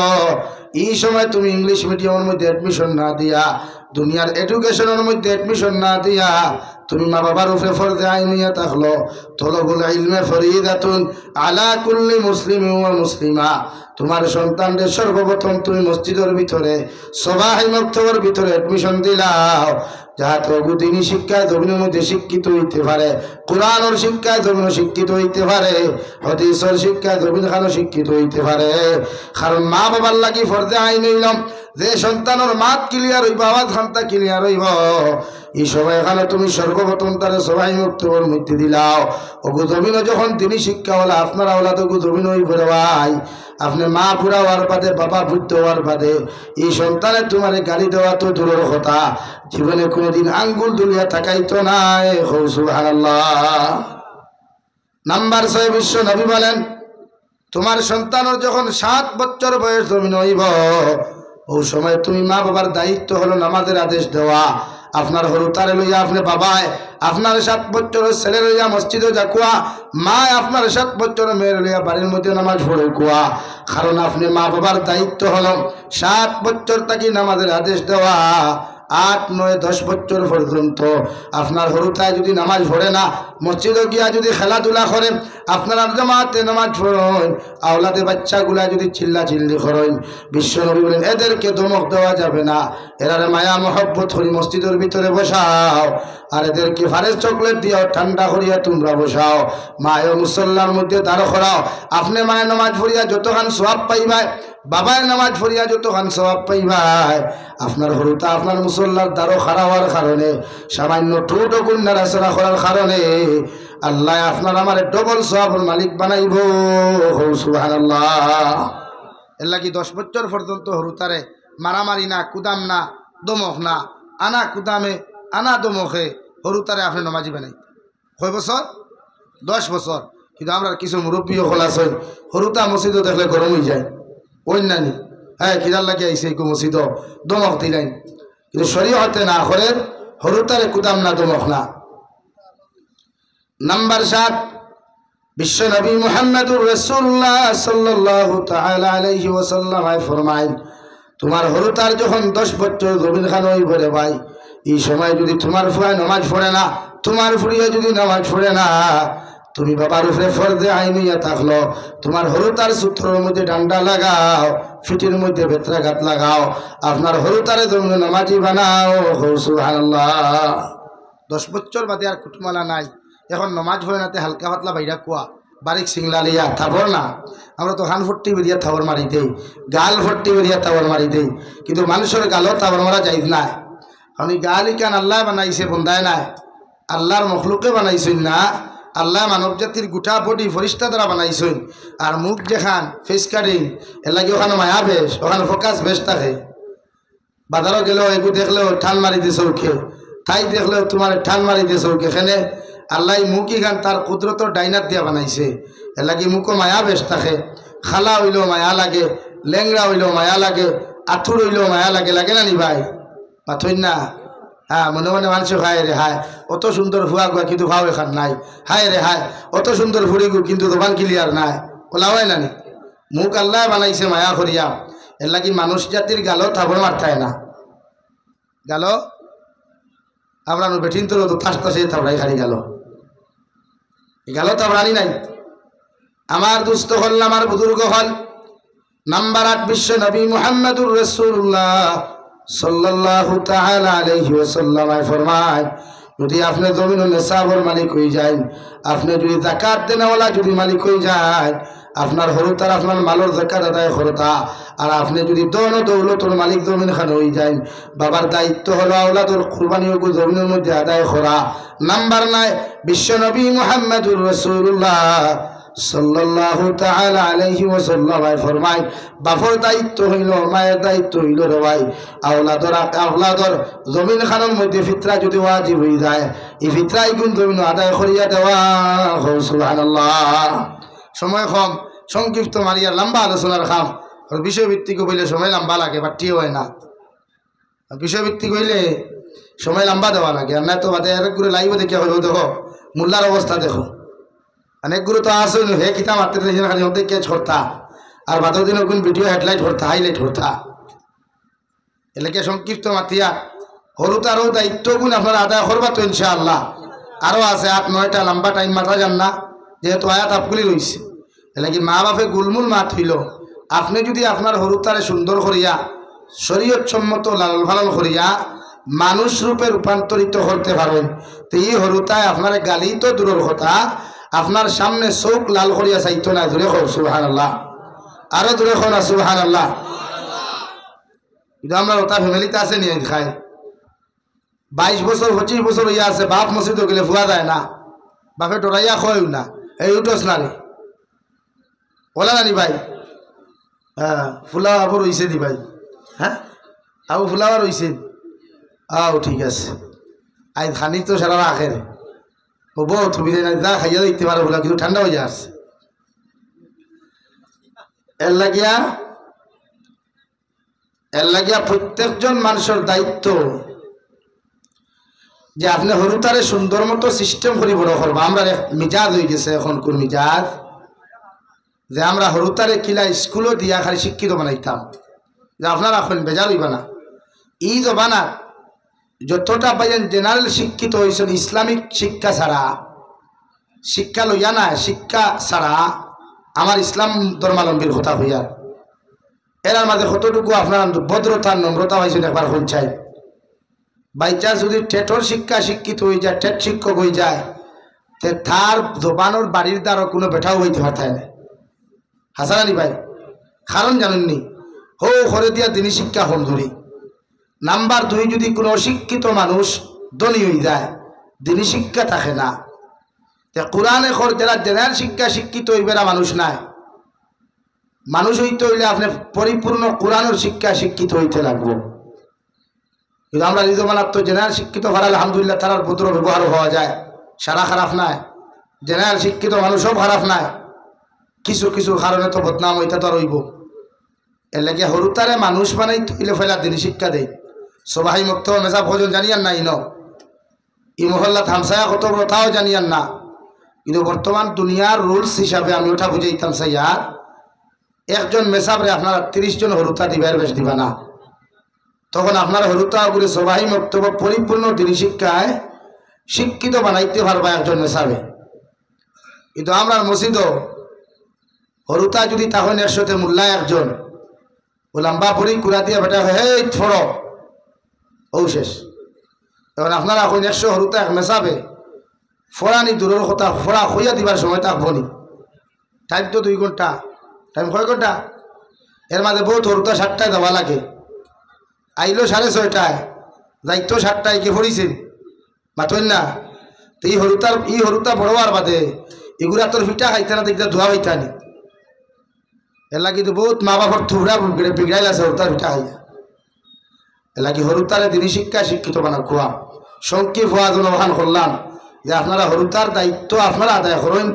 Speaker 1: এই সময় তুমি ইংলিশ মিডিয়ামের মধ্যে অ্যাডমিশন না দিয়া, দুনিয়ার এডুকেশনের মধ্যে অ্যাডমিশন না দিয়া, তুমি মা বাবার উপরে ফরজে আইন হইয়া থাকলো তলবুল ইলমে ফরিদাতুন আলা কুল্লি মুসলিমিন ওয়া মুসলিমা। তোমার সন্তানদের সর্বপ্রথম তুমি মসজিদের ভিতরে সবাই মক্তবের ভিতরে অ্যাডমিশন দিলাও, যাহাতে দিনী শিক্ষায় জমিনের মধ্যে শিক্ষিত হইতে পারে, কোরআনের শিক্ষায় জমিন শিক্ষিত হইতে পারে, হাদিসের শিক্ষায় জমিন খানো শিক্ষিত হইতে পারে। কারণ মা বাবার লাগি ফরজে আইন হইলাম যে সন্তানের মাত ক্লিয়ার হইব, আওয়াজ খান্তা ক্লিয়ার হইব, এই সময় এখানে তুমি সর্বপ্রথম তারা সবাই মুক্তবর মধ্যে দিলাও। ওগু জমিনও যখন দিনী শিক্ষা হলে আপনার আওলাদ ওগু জমিন হই পড়ে ভাই, আপনি মা পুরা হওয়ার বাদে বাবা বুদ্ধ হওয়ার বাদে এই সন্তানের তোমার গালি দেওয়া তো দূরের কথা, জীবনে কোনোদিন আঙ্গুল দুলিয়া তাকাইতো নাই। সুবহানাল্লাহ। নাম্বার 6, বিশ্ব নবী বলেন তোমার সন্তানের যখন 7 বছর বয়স জমিন হইব, ওই সময় তুমি মা বাবার দায়িত্ব হলো নামাজের আদেশ দেওয়া। আপনার হরুতারে লইয়া আপনি বাবায় আপনার 7 বছরের ছেলে লইয়া মসজিদে যা কুয়া, মা আপনার 7 বছরের মেয়ের লইয়া বাড়ির মধ্যে নামাজ পড়ে কুয়া। কারণ আপনি মা বাবার দায়িত্ব হলো 7 বছর তাকে নামাজের আদেশ দেওয়া। 8, 9, 10 বছর পর্যন্ত আপনার হরুতায় যদি নামাজ পড়ে না, মসজিদে গিয়া যদি খেলাধুলা করেন, আপনারা জামাতে নামাজ পড়েন, আওলাদে বাচ্চাগুলা যদি চিল্লা চিল্লি করেন, বিশ্ব নবী বলেন এদেরকে ধমক দেওয়া যাবে না, এরারে মায়া মহব্বত করি মসজিদের ভিতরে বসাও, আর এদেরকে ফারেজ চকলেট দিয়াও ঠান্ডা করিয়া তোমরা বসাও, মায়ের মুসল্লার মধ্যে দাঁড় করাও। আপনি মায়ের নামাজ পড়িয়া যতখান সওয়াব পাইবাই, বাবার নামাজ পড়িয়া যতখান সওয়াব পাইবাই, আপনার হরুতা আপনার মুসল্লার দ্বারও খাড়া হওয়ার কারণে, সামান্য ঠোঁটো গুন্নার আচরা করার কারণে আল্লাহ আপনার আমার ডবল সওয়াবের মালিক বানাইব। সুবহানাল্লাহ। এর লাগি 10 বছর পর্যন্ত হরুতারে মারামারি না, কুদাম না, দমক না, আনা কুদামে আনা দমকে হরুতারে আপনি নমাজি বানাই। কয় বছর? 10 বছর। কিন্তু আমরা কিছু মুরব্বীও খোলাছ হরুতা মসজিদও দেখলে গরম হয়ে যায়, অন্যানি হ্যাঁ কিদার লাগে আইসে মসজিদ দমক দিলেন, কিন্তু শরীয়তে না করে হরুতারে কুদাম না, দমক না। নাম্বার 7, বিশ্ব নবী মুহাম্মদুর রাসূলুল্লাহ সাল্লাল্লাহু তাআলা আলাইহি ওয়াসাল্লাম ফরমায় তোমার হরুতার যখন 10 বছর জমিন খান হই পড়ে ভাই, এই সময় যদি তোমার ফুয়ায় নামাজ পড়ে না, তোমার ফুড়িয়ে যদি নামাজ পড়ে না, তুমি বাবার উপরে ফরজে আইন হইয়া থাকলো, তোমার হরুতার সূত্রের মধ্যে ডান্ডা লাগাও, ফিটির মধ্যে বেত্রাঘাত লাগাও, আপনার হরুতারে জমিন নামাজি বানাও। সুবহানাল্লাহ। 10 বছর বাদে আর কুটুমালা নাই, এখন নমাজ পড়ে নাতে হালকা পাতলা বাইরা কুয়া বারিক সিংলা লিয়া থাবর না, আমরা তো হান ফট্টি বেরিয়া থাবর মারি দেই, গাল ফট্টি বেরিয়া থাবর মারি দেই, কিন্তু মানুষের গালও থাবর মারা যাইজ না। কারণ এই গাল ইকান আল্লাহ বানাইছে, বন্ধায় নাই, আল্লাহর মখলুকে বানাইছেন না, আল্লাহ মানব জাতির গোটা বডি ফরিস্তা দ্বারা বানাইছেন। আর মুখ যেখান ফেস কাটিং এর লাগে ওখানে মায়া বেশ, ওখানে ফোকাস বেশ থাকে। বাজারও গেলেও এগু দেখলেও ঠান মারি দিয়ে চৌখে, তাই দেখলেও তোমার ঠান মারি দিয়ে চৌখে, এখানে আল্লাহ মুখই গান তার কুদরতর ডাইনার দিয়া বানাইছে, এর লাগে মুখও মায়া বেশ থাকে। খালা হইলেও মায়া লাগে, লেংরা হইলেও মায়া লাগে, আঁথুর হইলেও মায়া লাগে, লাগে না নি ভাই? পাথই না? হ্যাঁ, মনে মনে মানুষ হায় রে হায় অত সুন্দর ভুয়া গুয়া কিন্তু ভাও এখান নাই, হায় রে হায় অত সুন্দর ভুড়ি গু কিন্তু দোকান ক্লিয়ার নাই, ওলা হয় না নি? মুখ আল্লাহ বানাইছে মায়া করিয়া, এর লাগি মানুষ জাতির গালো থাবর মারতায় না, গালো আমরা বেঠিন তো তাস তাসে থাবড়াই খালি গেল, গেল থাবড়ানি নাই। আমার দুস্থ হল, আমার বুজুর্গ হল। নাম্বার 8, বিশ্ব নবী মুহাম্মদুর রাসূলুল্লাহ সাল্লাল্লাহু তাআলা আলাইহি ওয়াসাল্লাম ফরমায় যদি আপনি জমিন নেশাবর মালিক হয়ে যায়, আপনি যদি জাকাত দেনেওয়ালা যদি মালিক হয়ে যায়, আপনার হরুতার আপনার মালর জাকাত আদায় করতা, আর আপনি যদি দন দৌলতর মালিক জমিন খান হয়ে যায়, বাবার দায়িত্ব হলো আওলাদর কুরবানি জমিনের মধ্যে আদায় করা। নাম্বার নাই বিশ্ব নবী মুহাম্মদুর রাসূলুল্লাহ সাল্লাল্লাহু তাআলা আলাইহি ওয়াসাল্লাম ফরমায়, বাপর দায়িত্ব হইল, মায়ের দায়িত্ব হইল রে ভাই, আওলাদর জমিন খানের মধ্যে ফিতরা যদি ওয়াজিব হয়ে যায়, এই ফিতরাই গুণ জমিন আদায় করিয়া দেওয়া। সুবহানাল্লাহ। সময় কম, সংক্ষিপ্ত মারিয়া লম্বা আলোচনার খাম। বিষয়ভিত্তিক হইলে সময় লম্বা লাগে, বাট্টি হয় না। বিষয়ভিত্তিক হইলে সময় লম্বা দেওয়া লাগে, আর না তো বাদে একগুলো লাইভ দেখে হইব। দেখো মোল্লার অবস্থা, দেখো অনেকগুলো তো আসো হে কিতা মারতে খালি হতে ক্যাচ করতা, আর বাদর দিন কোন ভিডিও হেডলাইট করতা, হাইলাইট করতা। এলাকে সংক্ষিপ্ত মাতিয়া হরুতারও দায়িত্ব গুণ আপনারা আদায় করবা তো ইনশাআল্লাহ। আরও আছে 8-9টা লম্বা টাইম মাথা যান না, যেহেতু আয়াত আপগুলি রয়েছে। এলাকি মা বাপে গুলমুল মাত হইল, আপনি যদি আপনার হরুতারে সুন্দর করিয়া শরীয়ত সম্মত লালন পালন করিয়া মানুষ রূপে রূপান্তরিত করতে পারেন, তো এই হরুতায় আপনার গালি তো দূরের কথা, আপনার সামনে চোখ লাল করিয়া চাইতো না। দূরে হোক সুবহানাল্লাহ, আরো দূরে হোক না সুবহানাল্লাহ। কিন্তু আমরা ওটা ফ্যামিলিতে আছে নিয়ে খায় 22 বছর 25 বছর হইয়া আছে, বাপ মসজিদে গেলে ফুয়া যায় না, বাপে ডরাইয়া খয়ও না, এই উঠোস না রে বলা জানি ভাই। হ্যাঁ ফুলা আবার রইছে দি ভাই, হ্যাঁ আবু ফুলাবার রইছে। ঠিক আছে, আজ খানি তো সারা রাখে রে, ও বহুত সুবিধা নাই, যা খাইয়া দিতে পারে বলা, কিন্তু ঠান্ডা হয়ে আসছে। এর লাগিয়া প্রত্যেকজন মানুষের দায়িত্ব যে আপনি হরুতারে সুন্দর মতো সিস্টেম করি বড় করবো। আমরা মিজাজ হয়ে গেছে এখন কোন মিজাজ, যে আমরা হরুতারে কিলা স্কুলও দিয়া খালি শিক্ষিত বানাইতাম, যে আপনারা এখন বেজার হইবা না। এই জবানা যতটা পাইয়েন জেনারেল শিক্ষিত হয়েছেন ইসলামিক শিক্ষা ছাড়া, শিক্ষা লইয়া না, শিক্ষা ছাড়া আমার ইসলাম ধর্মালম্বীর কথা হইয়া, এর মাঝে কতটুকু আপনার ভদ্রতা নম্রতা হয়েছেন একবার হন চাই। বাইচান্স যদি টেটর শিক্ষা শিক্ষিত হয়ে যায়, টেট শিক্ষক হয়ে যায়, তে তার জবানোর বাড়ির দ্বারা কোনো বেঠাও হইতে পারতায় না। হাসানি ভাই, কারণ জানেননি, হো করে দিয়া দিনী শিক্ষা হম ধরি। নাম্বার 2, যদি কোনো অশিক্ষিত মানুষ ধনী হয়ে যায়, দিনী শিক্ষা থাকে না। কোরআনে খর যারা জেনারেল শিক্ষা শিক্ষিত হইবেরা মানুষ নাই, মানুষ হইতে হইলে আপনি পরিপূর্ণ কোরআনের শিক্ষা শিক্ষিত হইতে লাগবো। কিন্তু আমরা নিজ মানার তো জেনারেল শিক্ষিত হওয়ার আলহামদুলিল্লাহ তার ভদ্র ব্যবহারও হওয়া যায়, সারা খারাপ নাই। জেনারেল শিক্ষিত মানুষও খারাপ নাই, কিছু কিছু কারণে তো বদনাম হইতে তো রইব। এর লাগে হরুতারে মানুষ বানাই তৈলে ফেলা দিনী শিক্ষা দেয়। সবাই মুক্ত মেজা ভোজন জানিয়ান না, ইন ই মহল্লা থামসায়া কত প্রথাও জানিয়ান না। কিন্তু বর্তমান দুনিয়ার রুলস হিসাবে আমি ওটা বুঝাইতাম সাইয়ার, একজন মেসাবরে আপনারা 30 জন হরুতা দিবার বেশ দিবা না। তখন আপনার হরুতা বলে সবাই বক্তব্য পরিপূর্ণ দিনী শিক্ষায় শিক্ষিত বানাইতে পারবা একজন মেসাবে। কিন্তু আমরা মসজিদ হরুতা যদি তখন 100তে মোল্লা একজন ও লম্বা পরি কুড়া দিয়ে বেটা হে ফড়ো ও শেষ। তখন আপনারা এখন 100 হরুতা এক মেসাবে ফড়ানি দূরের কথা, ফড়া হইয়া দিবার সময় থাকবনি। টাইম তো 2 ঘন্টা, টাইম কয় ঘন্টা? এর মাঝে বহুত হরুতা 7টায় দেওয়া লাগে, আইলো 6:30, যাইতো 7টায় কে পড়িছেন মাথইন না। তো এই হরুতা বড়োয়ার বাদে এগুলা তোর পিঠা খাইতে না, দেখতে ধোয়া হইতানি। এর লাগি তো বহুত মা বাবার থুবড়া বিগড়াইল আছে হরুতার পিঠা খাইয়া। এর লাগি হরুতারে দিনী শিক্ষা শিক্ষিত বানা খোয়া। সংক্ষেপ হওয়া জনবাহান করলাম যে আপনারা হরুতার দায়িত্ব আপনারা আদায় করেন।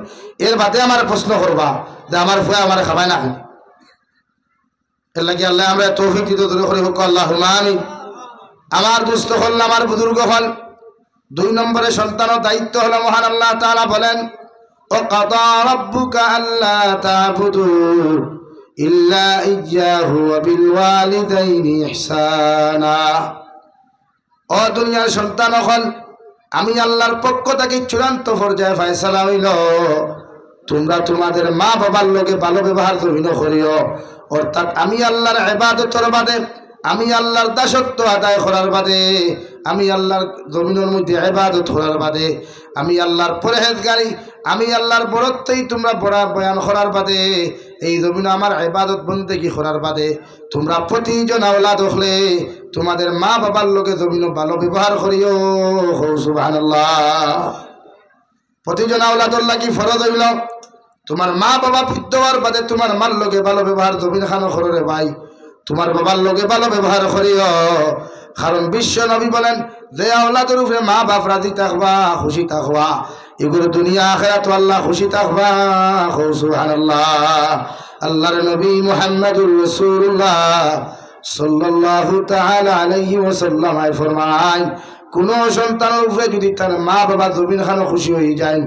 Speaker 1: এর বাদে আমার প্রশ্ন করবা যে আমার ফুয়া আমার খাবাই না খান। এর লাগে আল্লাহ আমরা তৌফিক দিতে দূরে করে হোক আল্লাহুম্মা আমিন। আমার দুস্থ হল, আমার বুজুর্গ হল। 2 নম্বরে সন্তানের দায়িত্ব হলো, মহান আল্লাহ তাআলা বলেন ওয়াকাদা রাব্বুকা আল্লা তা'বুদু ইল্লা ইয়্যাহু ওয়া বিল ওয়ালিদাইনি ইহসানা। ও দুনিয়ার সন্তান হল, আমি আল্লাহর পক্ষ থেকে চূড়ান্ত পর্যায়ে ফয়সালা হইল তোমরা তোমাদের মা বাবার লগে ভালো ব্যবহার করিও। অর্থাৎ আমি আল্লাহর ইবাদতের বাদে, আমি আল্লাহর দাসত্ব আদায় করার বাদে আমি আল্লাহর জমিনের মধ্যে ইবাদত করার বাদে, আমি আল্লাহর পরহেজগারি, আমি আল্লাহর বরত্বই তোমরা বয়ান করার বাদে, এই জমিনে আমার ইবাদত বন্দেগী করার বাদে তোমরা প্রতিজন আওলাদ হলে তোমাদের মা বাবার লোকে জমিন ভালো ব্যবহার করিও। সুবহানাল্লাহ। প্রতিজন আওলাদর লাগি ফরজ হইল তোমার মা বাবা বৃদ্ধ হওয়ার বাদে তোমার মার লোকে ভালো ব্যবহার জমিন খানো করো রে ভাই, তোমার বাবার লোকে ভালো ব্যবহার করিও। কারণ বিশ্ব নবী বলেন যে আওলাদের উপরে মা বাপ রাজি থাকবা, খুশি থাকবা, এগুলো দুনিয়া আখিরাত আল্লাহ খুশি থাকবা। সুবহানাল্লাহ। আল্লাহর নবী মুহাম্মদুর রাসূলুল্লাহ সাল্লাল্লাহু তাআলা আলাইহি ওয়াসাল্লাম ফরমায়, কোন সন্তানের উপরে যদি তার মা বাবা জমিন খানো খুশি হয়ে যায়,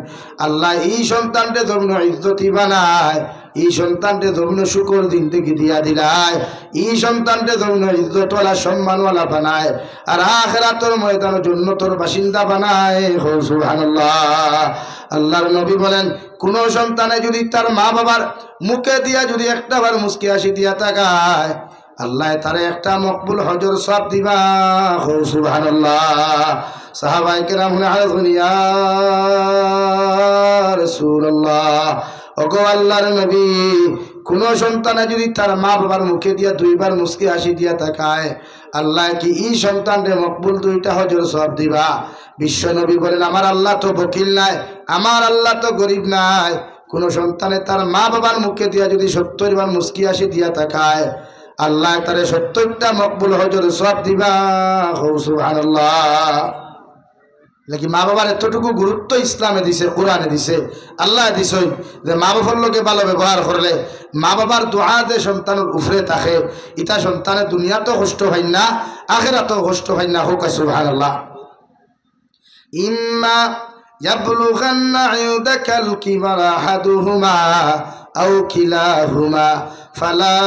Speaker 1: আল্লাহ এই সন্তানটা জমিন ইজ্জতি বানায়, এই সন্তানটা জমিন শুকর দিন থেকে দিয়া দিলায়, এই সন্তানটা জমিন ইজ্জতওয়ালা সম্মানওয়ালা বানায়, আর আখিরাতের ময়দানে জান্নাতের বাসিন্দা বানায়। সুবহানাল্লাহ। আল্লাহর নবী বলেন কোন সন্তানে যদি তার মা বাবার মুখে দিয়া যদি একটাবার মুস্কি হাসি দিয়া তাকায়, আল্লাহ তারে একটা মকবুল হজর সব দিবা। সুবহানাল্লাহ। সাহাবায়ে কেরাম বলেন ইয়া রাসূলুল্লাহ, ওগো আল্লাহর নবী, কোন সন্তানে যদি তার মা বাবার মুখে দিয়া দুইবার মুস্কি হাসি দিয়া তাকায়, আল্লাহ কি এই সন্তানরে মকবুল দুইটা হজর সব দিবা? বিশ্ব নবী বলেন আমার আল্লাহ তো বকিল নাই, আমার আল্লাহ তো গরিব নাই। কোন সন্তানে তার মা বাবার মুখে দিয়া যদি 70 বার মুস্কি হাসি দিয়া তাকায়, আল্লাহ তারে 70টা মকবুল হজর সব দিবা। সুবহানাল্লাহ। নাকি মা বাবার এতটুকু গুরুত্ব ইসলামে দিছে, কোরআনে দিছে, আল্লাহ দিছে যে মা বাবার লোকে ভালো ব্যবহার করলে, মা বাবার দোয়া যে সন্তানের উফরে থাকে, ইটা সন্তানের দুনিয়াতেও কষ্ট হয় না, আখিরাতেও কষ্ট হয় না। হোক সুবহানাল্লাহ। ইম্মা ইয়াবলুগান্না ইনদাকাল কিবারা আহাদুহুমা আও কিলাহুমা ফালা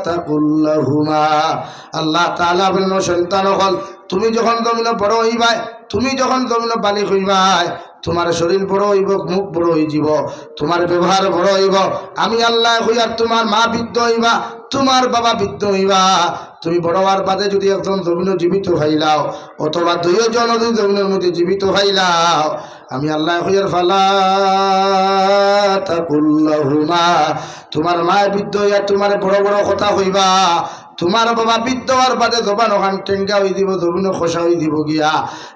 Speaker 1: তাকুল লাহুমা। আল্লাহ তাআলা বলেন সন্তান হল তুমি যখন জমিনে বড় হইবাই, তুমি যখন জমিনে বালিক হইবাই, তোমার শরীর বড় হইব, মুখ বড় হয়ে যাব, তোমার ব্যবহার বড় হইব, আমি আল্লাহ হইয়ার তোমার মা বৃদ্ধ হইবা, তোমার বাবা বৃদ্ধ হইবা। তুমি বড় হওয়ার বাদে যদি একজন জমিনে জীবিত হইলাও, অথবা দুইজন যদি জমিনের মধ্যে জীবিত হইলাও, আমি আল্লাহ হইয়ার ফালা তাকুল লাহুমা, তোমার মা বৃদ্ধ হইয়া তোমার বড় বড় কথা হইবা, তোমার বাবা বৃদ্ধ হওয়ার বাদে জবান ওখান টেঙ্গা হয়ে দিব, জমিনে খসা হয়ে দিব গিয়া।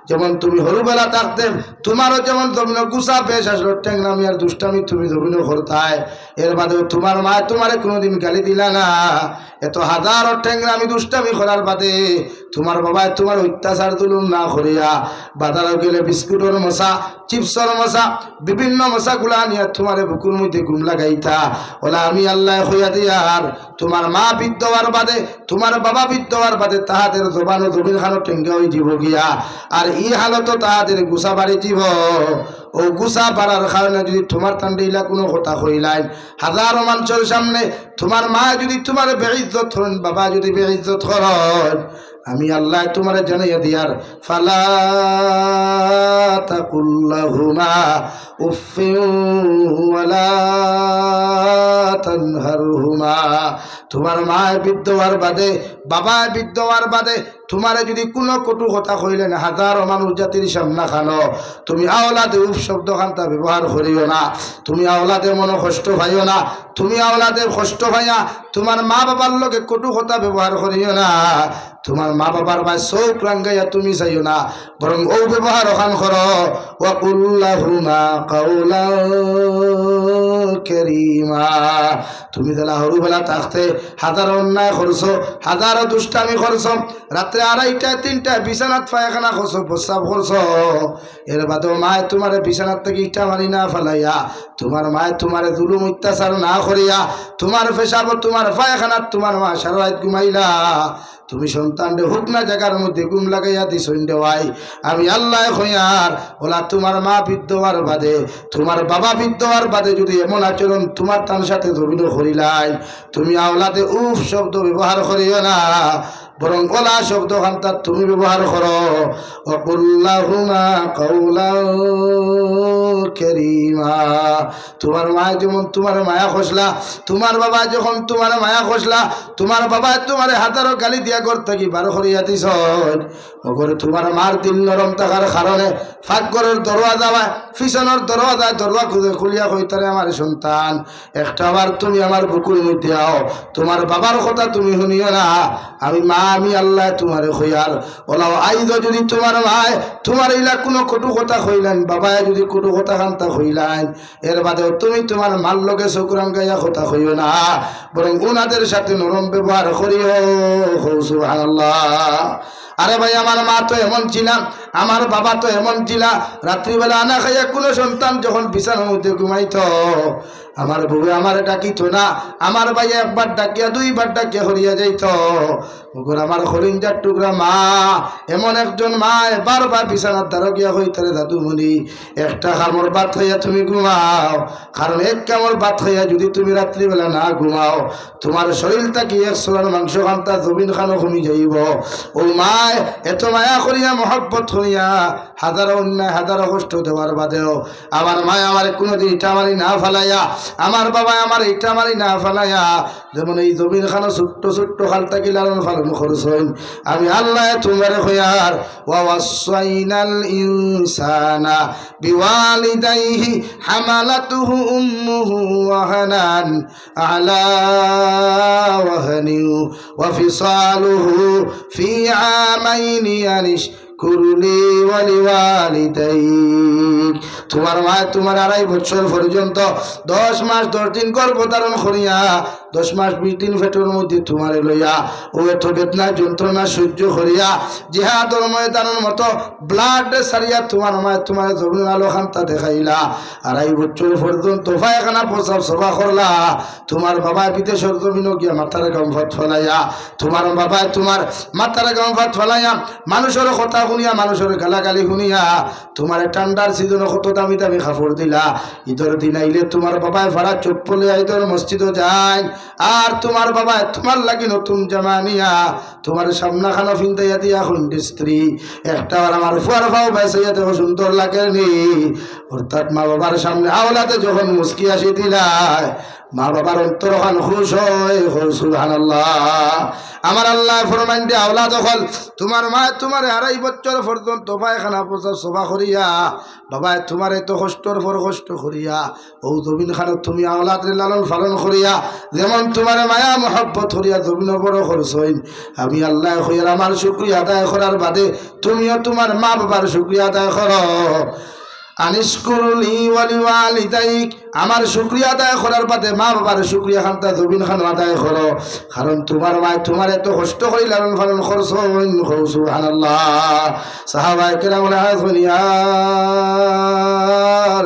Speaker 1: যেমন তুমি হরুবেলা থাকতে তোমারও যেমন জমিনে গুছা বেশ আসলো, টেংরামি আর দুষ্টামি তুমি জমিনে করতায়, এর বাদেও তোমার মা তোমারে কোনোদিন গালি দিলা না। এত হাজারো টেংরামি দুষ্টামি করার বাদে তোমার বাবায় তোমার অত্যাচার জুলুম না করিয়া বাজারে গেলে বিস্কুটের মশা, চিপসের মশা, বিভিন্ন মশাগুলা নিয়ে তোমার বুকুর মধ্যে ঘুম লাগাইতা। ওলা আমি আল্লাহ হইয়া দিয়ার তোমার মা বৃদ্ধ হওয়ার বাদে, তোমার বাবা বৃদ্ধ হওয়ার বাদে তাহাদের জবানো জমিন খানো টেঙ্গা হয়ে যাব গিয়া। আর এই হালত তাহাদের গুছা বাড়ি যাব। ও গুছা বাড়ার কারণে যদি তোমার তান্ডিলা কোনো কথা কইলাইন, হাজারো মানুষের সামনে তোমার মা যদি তোমার বেইজ্জত করেন, বাবা যদি বেইজ্জত করেন, আমি আল্লাহ তোমার জানাইয়া দিয়ার ফালা তাকুল লাহুমা উফিন ওয়ালা তানহারহুমা। তোমার মা বৃদ্ধ হওয়ার বাদে, বাবা বৃদ্ধ হওয়ার বাদে তোমারে যদি কোনো কটু কথা কইলেন, হাজারো মানুষ জাতির সামনা খানো, তুমি আওলাদে উফ শব্দ খান্তা ব্যবহার করিও না, তুমি আওলাদে মনে কষ্ট পাইও না, তুমি আওলাদে কষ্ট পাইয়া তোমার মা বাবার লোকে কটু কথা ব্যবহার করিও না, তোমার মা বাবার ভাই চৌক রাঙ্গাইয়া তুমি চাইও না, বরং ও ব্যবহার ওখান করো। ওয়াকুল লাহুমা কাওলান কারীমা। তুমি তাহলে হরুবেলা থাকতে হাজারো অন্যায় করছো, হাজারো দুষ্টামি করছো, রাত্রে 2:30 3টা বিছানাত পায়খানা করছো, প্রস্রাব করছো, এর বাদেও মায় তোমার বিছানার থেকে ইটা মারি না ফেলাইয়া, তোমার মায় তোমার জুলুম অত্যাচার না করিয়া, তোমার পেশাব তোমার পায়খানার তোমার মা সারা রাত ঘুমাইলা, তুমি সন্তানরে হুক না জায়গার মধ্যে ঘুম লাগাইয়া দিছইন দেওয়াই। আমি আল্লাহ হইয়ার ওলা তোমার মা বৃদ্ধ হওয়ার বাদে, তোমার বাবা বৃদ্ধ হওয়ার বাদে যদি এমন আচরণ তোমার তার সাথে জমিন করিলাই, তুমি আওলাদে উফ শব্দ ব্যবহার করিও না, বরং ওলা শব্দ খান্তার তুমি ব্যবহার করো। ওয়াকুল লাহুমা কাওলান কারীমা। তোমার মা যেমন তোমার মায়া খসলা, তোমার বাবা যখন তোমার মায়া খসলা, তোমার বাবা তোমার হাজারো গালি দিয়া করতে কি বার করিয়া দিছ, মগর তোমার মার দিল নরম থাকার কারণে ফাঁকঘরের দরওয়াজা বা পিছনের দরওয়া খুলিয়া কইতারে আমার সন্তান একটা বার তুমি আমার বুকুর মধ্যে আও, তোমার বাবার কথা তুমি শুনিও না, আমি মা আমি আল্লাহ তোমারে কইয়ার ওলাও আইজ যদি তোমার মায় তোমার ইলা কোনো কটু কথা কইলেন, বাবায় যদি কটু কথা কান্তা কইলেন, এর বাদেও তুমি তোমার মার লগে চকুরাম গাইয়া কথা কইও না, বরং উনাদের সাথে নরম ব্যবহার করিও। সুবহানাল্লাহ। আরে ভাই আমার মা তো এমন ছিলাম, আমার বাবা তো এমন ছিল, রাত্রিবেলা আনা খাইয়া কোনো সন্তান যখন বিছানার মধ্যে ঘুমাইত, আমার বউ আমার ডাকিত না, আমার ভাই একবার ডাকিয়া দুইবার ডাকিয়া হরিয়া যাইত, আমার হরিঞ্জার টুকরা মা এমন একজন মা বারবার বিছানার দ্বারা গিয়া হইতারে দাদুমণি একটা কামড় ভাত খাইয়া তুমি ঘুমাও, কারণ এক কামড় ভাত খাইয়া যদি তুমি রাত্রিবেলা না ঘুমাও, তোমার শরীরটা কি এক সোলার মাংস খান্তা জমিন খানো কমি যাইব। ও মায় এত মায়া করিয়া মহব্বত করিয়া হাজারো অন্যায় হাজারো কষ্ট দেওয়ার বাদেও আমার মায় আমার কোনোদিন ইটা মারি না ফালাইয়া, আমার বাবা আমার ইটা মারি না ফালাইয়া, যেমন এই জমিন খানো ছোট্ট ছোট্ট খালটা কি লালন পালন করছেন, আমি আল্লাহ তোমার হইয়ার ওয়াসাইনাল ইনসানা বিওয়ালিদাইহি হামালাতুহু উম্মুহু ওয়াহানান আলা ওয়াহানি ওয়া ফিসালুহু ফি আমাইনি আনিশ কুরলি ওয়ালিওয়ালিদাইক। তোমার মা তোমার 2.5 বছর পর্যন্ত 10 মাস 10 দিন গর্ভধারণ করিয়া 10 মাস 20 দিন পেটের মধ্যে তোমারে লইয়া ও এত বেদনা যন্ত্রণা সহ্য করিয়া জিহাদর ময়দানের মতো ব্লাড সারিয়া তোমার মা তোমার জমিন আলো খান্তা দেখাইলা, 2.5 বছর পর্যন্ত পায়খানা প্রসাব সভা করলা, তোমার বাবা বিদেশের জমিন গিয়া মাথার গম্ফাত ফলাইয়া, তোমার বাবা তোমার মাথার গম্ফাত ফলাইয়া মানুষের কথা শুনিয়া মানুষের গালাগালি শুনিয়া তোমার ঠান্ডার সিজনে কত দামি দামি কাপড় দিলা, ঈদের দিন আইলে তোমার বাবায় ভাড়া চপ্পলে ঈদের মসজিদও যায়, আর তোমার বাবা তোমার লাগি নতুন জামা নিয়া তোমার সামনা খানা ফিন্দাইয়া দিয়া খুন্ডি স্ত্রী একটা আমার ফুয়ার ভাও বেসাইয়া দেখো সুন্দর লাগে নি। অর্থাৎ মা বাবার সামনে আওলাদে যখন মুস্কি আসি দিলায় মা বাবার অন্তর খান খুশ হয়। সুবহানাল্লাহ। আমার আল্লাহ ফরমান দিয়ে আওলাদ হল তোমার মা তোমার 2.5 বছর পর্যন্ত পায়খানা প্রসাব সভা করিয়া বাবা তোমার এত কষ্টর পর কষ্ট করিয়া ও জমিন খানত তুমি আওলাদের লালন পালন করিয়া যেমন তোমার মায়া মহব্বত করিয়া জমিন বড় করছইন, আমি আল্লাহ হইয়ার আমার শুকরিয়া আদায় করার বাদে তুমিও তোমার মা বাবার শুকরিয়া আদায় করো। আনিশকুরুলি ওয়ালিওয়ালিদাইক, আমার শুকরিয়া আদায় করার বাদে মা বাবার শুকরিয়া খান্তা জমিন খান আদায় করো, কারণ তোমার মা তোমার এত কষ্ট করে লালন পালন করছইন। সুবহানাল্লাহ। সাহাবায়ে কেরাম বলেন ইয়া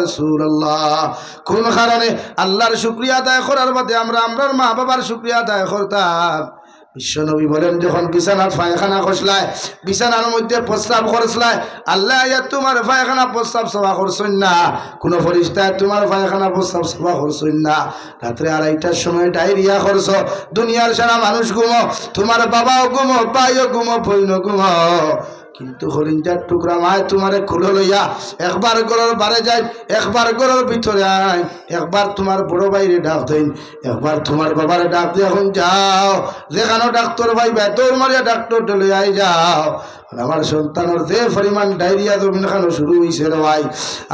Speaker 1: রাসূলুল্লাহ, কোন কারণে আল্লাহর শুকরিয়া আদায় করার বাদে আমরা আমরার মা বাবার শুকরিয়া আদায় করতাম? বিশ্বনবী বলেন যখন বিছানাত পায়খানা খসলায় বিছানার মধ্যে প্রস্রাব করছলায় আল্লাহ তোমার পায়খানা প্রস্রাব সভা করছেন না, কোন ফেরেশতা তোমার পায়খানা প্রস্রাব সভা করছেন না, রাত্রে 2:30টার সময় ডায়রিয়া করছ, দুনিয়ার সারা মানুষ ঘুমো, তোমার বাবাও ঘুমো, ভাইও ঘুমো, বোনও ঘুমো, কিন্তু হরিণটার টুকরা মায় তোমারে খুলে লইয়া একবার ঘরের বারে যায়, একবার ঘরের ভিতরে আয়, একবার তোমার বড় ভাইরে ডাক দেন, একবার তোমার বাবারে ডাক দিয়ে এখন যাও যেখানে ডাক্তার ভাই দৌড় মারিয়া ডাক্তার ডলে আই যাও। আমার সন্তানের যে পরিমাণ ডায়রিয়া জমিন খানো শুরু হয়েছে রে ভাই,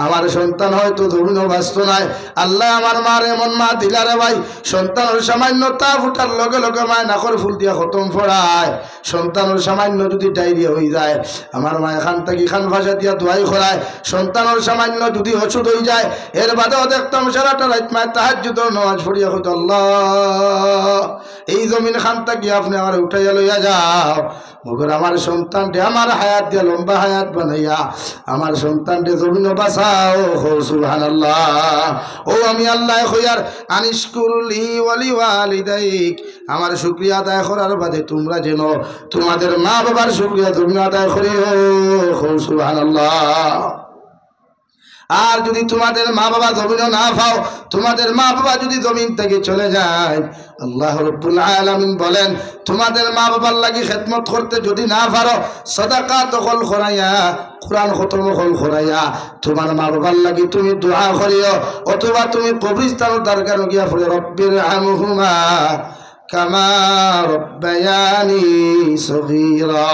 Speaker 1: আমার সন্তান হয়তো জমিনও ব্যস্ত নাই, আল্লাহ আমার মার এমন মা দিলা রে ভাই, সন্তানের সামান্য তা ফুটার লগে লগে মায় নাকর ফুল দিয়া খতম ফড়ায়, সন্তানের সামান্য যদি ডায়রিয়া হয়ে যায় আমার মা এখান থেকে খান ভাষা দিয়া দোয়াই করায়, সন্তানের সামান্য যদি অসুখ হয়ে যায় এর বাদেও দেখতাম সারাটা রাত মায় তাহাজ্জুদের নামাজ পড়িয়া হইতো আল্লাহ এই জমিন খান থেকে আপনি আমার উঠাইয়া লইয়া যাও, মগর আমার সন্তানটি আমার হায়াত দিয়া লম্বা হায়াত বানাইয়া আমার সন্তানটি জমিন বাঁচাও। সুবহানাল্লাহ। ও আমি আল্লাহ কইয়ার আনিশকুরুলি ওয়ালিওয়ালিদাইক, আমার শুকরিয়া আদায় করার বাদে তোমরা যেন তোমাদের মা বাবার শুকরিয়া তুমি আদায় করিও। সুবহানাল্লাহ। আর যদি তোমাদের মা বাবা জমিনও না পাও, তোমাদের মা বাবা যদি জমিন থেকে চলে যায়, আল্লাহ রাব্বুল আলামিন বলেন তোমাদের মা বাবার লাগি খেদমত করতে যদি না পারো, সাদাকা তকল করাইয়া, কোরআন খতম হল করাইয়া তোমার মা বাবার লাগি তুমি দোয়া করিও, অথবা তুমি কবরস্থান দরকার গিয়া পড়ে রব্বির হামহুমা কামা রব্বায়ানি সগীরা।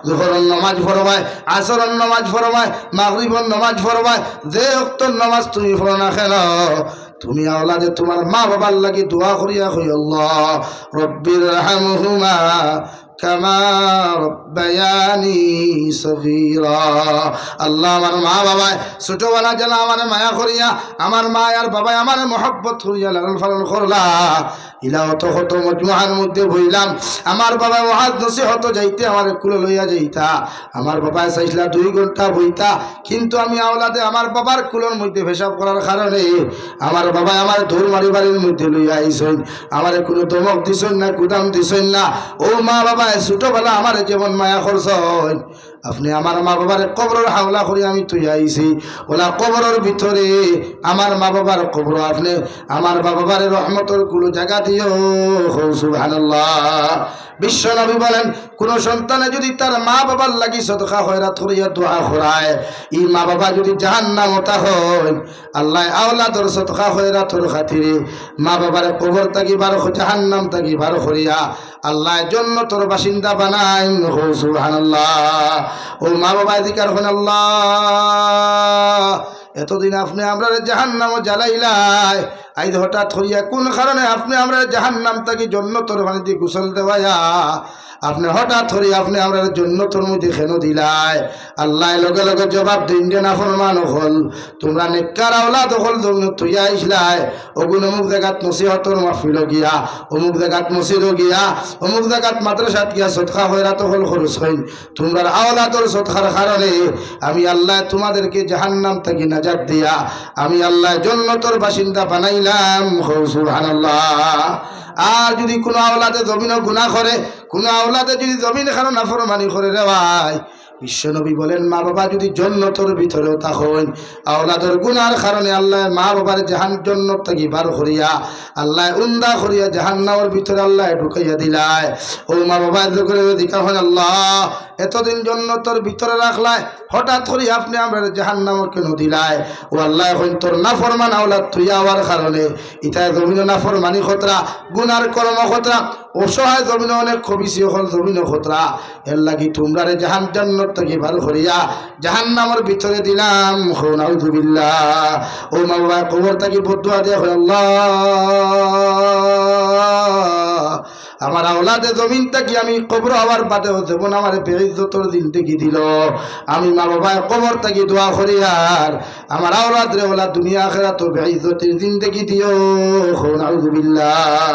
Speaker 1: যোহরের নামাজ পড়বায়, আসরের নামাজ পড়বায়, মাগরিবের নামাজ পড়বায়, যে ওয়াক্তের নামাজ তুমি পড়ো না কেন, তুমি আওলাদে তোমার মা বাবার লাগি দোয়া করিয়া কই আল্লাহ রব্বির হামহুমা কামা রব্বায়ানি সগীরা। আল্লাহ আমার মা বাবায় ছোটবেলা যেন আমার মায়া করিয়া, আমার মা আর বাবায় আমার মহব্বত করিয়া লালন পালন করলা। ইলা অত কত মজমুহার মধ্যে বইলাম, আমার বাবা ওয়াজ নসিহত যাইতে আমার কুলে লইয়া যাইতা, আমার বাবায় চাইছিলা 2 ঘন্টা বইতা, কিন্তু আমি আওলাদে আমার বাবার কুলের মধ্যে পেশাব করার কারণে আমার বাবা আমার ধর মারি বাড়ির মধ্যে লইয়া আইসেন, আমার কোনো দমক দিছেন না, গুদাম দিছেন না। ও মা বাবা ছোটবেলা আমার যেমন মায়া করছেন, আপনি আমার মা বাবার কবরের হাওলা করে আমি তুই আইছি, ওলা কবরের ভিতরে আমার মা বাবার কবর আপনি আমার মা বাবার রহমতের কুলো জায়গা দিও। সুবহানাল্লাহ। বিশ্ব নবী বলেন কোন সন্তানে যদি তার মা বাবার লাগি সদকা খয়রাত করিয়া দোয়া করায়, এই মা বাবা যদি জাহান্নামতা হয়, আল্লাহ আওলাদর সদকা খয়রাতর খাতিরে মা বাবার কবর থাকি বার, জাহান্নাম থাকি বার করিয়া আল্লাহ জান্নাতের বাসিন্দা বানায়। সুবহানাল্লাহ। ও মা বাবা জিকির করেন আল্লাহ, এতদিন আপনি আমরা জাহান্নামও জ্বালাইলাই, আইজ হঠাৎ করিয়া কোন কারণে আপনি আমরা জাহান্নাম থাকি জান্নাতের পানিতে গোসল দেওয়াইয়া আপনি হঠাৎ করে আপনি আমরা জান্নাতের মধ্যে কেন দিলাই? আল্লাহ লগে লগে জবাব দিন যে নাফরমান হল, তোমরা নেককার আওলাদ হল জমিন তুই আইসলাই, ওগুন অমুক জায়গাত নসিহতর মাহফিল গিয়া, অমুক জায়গাত মসজিদ গিয়া, অমুক জায়গাত মাদ্রাসাত গিয়া সদকা হয়রাত হল খরচ হইন, তোমরা আওলাদর সদকার কারণে আমি আল্লাহ তোমাদেরকে জাহান্নাম থেকে নাজাত দিয়া আমি আল্লাহ জান্নাতের বাসিন্দা বানাইলাম। সুবহানাল্লাহ। আর যদি কোনো আওলাদে জমিনও গুনাহ করে, কোনো আওলাদে যদি জমিন খানো নাফরমানি করে রে ভাই, বিশ্বনবী বলেন মা বাবা যদি জান্নাতের ভিতরেও থাকেন, আওলাদের গুনার কারণে আল্লাহ মা বাবার জাহান জান্নাত থেকে বার করিয়া আল্লাহ উন্দা করিয়া জাহান্নামের ভিতরে আল্লাহ ঢুকাইয়া দিলায়। ও মা বাবা করে দিকা হয় আল্লাহ এতদিন জান্নাতের ভিতরে রাখলাই, হঠাৎ করে আপনি আমরা জাহান্নামে কেন দিলাই? ও আল্লাহ এখন তোর নাফরমান আওলাদ তুই আওয়ার কারণে ইতায় জমিন নাফরমানি খতরা, গুনার কর্ম খতরা, অসহায় জমিনে অনেক খবিসি হল জমিনে খতরা, এর লাগি তোমরা রে জাহান জান্নাত থেকে বার করিয়া জাহান্নামের ভিতরে দিলাম। নাউযু বিল্লাহ। ও মা বাবা কবর থেকে বদুয়া দেয়া হয় আল্লাহ আমার আওলাদে জমিন থেকে আমি কবর হওয়ার বাদেও দেব না, আমার বেইজ্জতের দিন থেকে দিল, আমি মা বাবার কবর থেকে দোয়া করি আর আমার আওলাদ রে ওলা দুনিয়া আখিরাত বেইজ্জতের দিন থেকে দিও। নাউযু বিল্লাহ।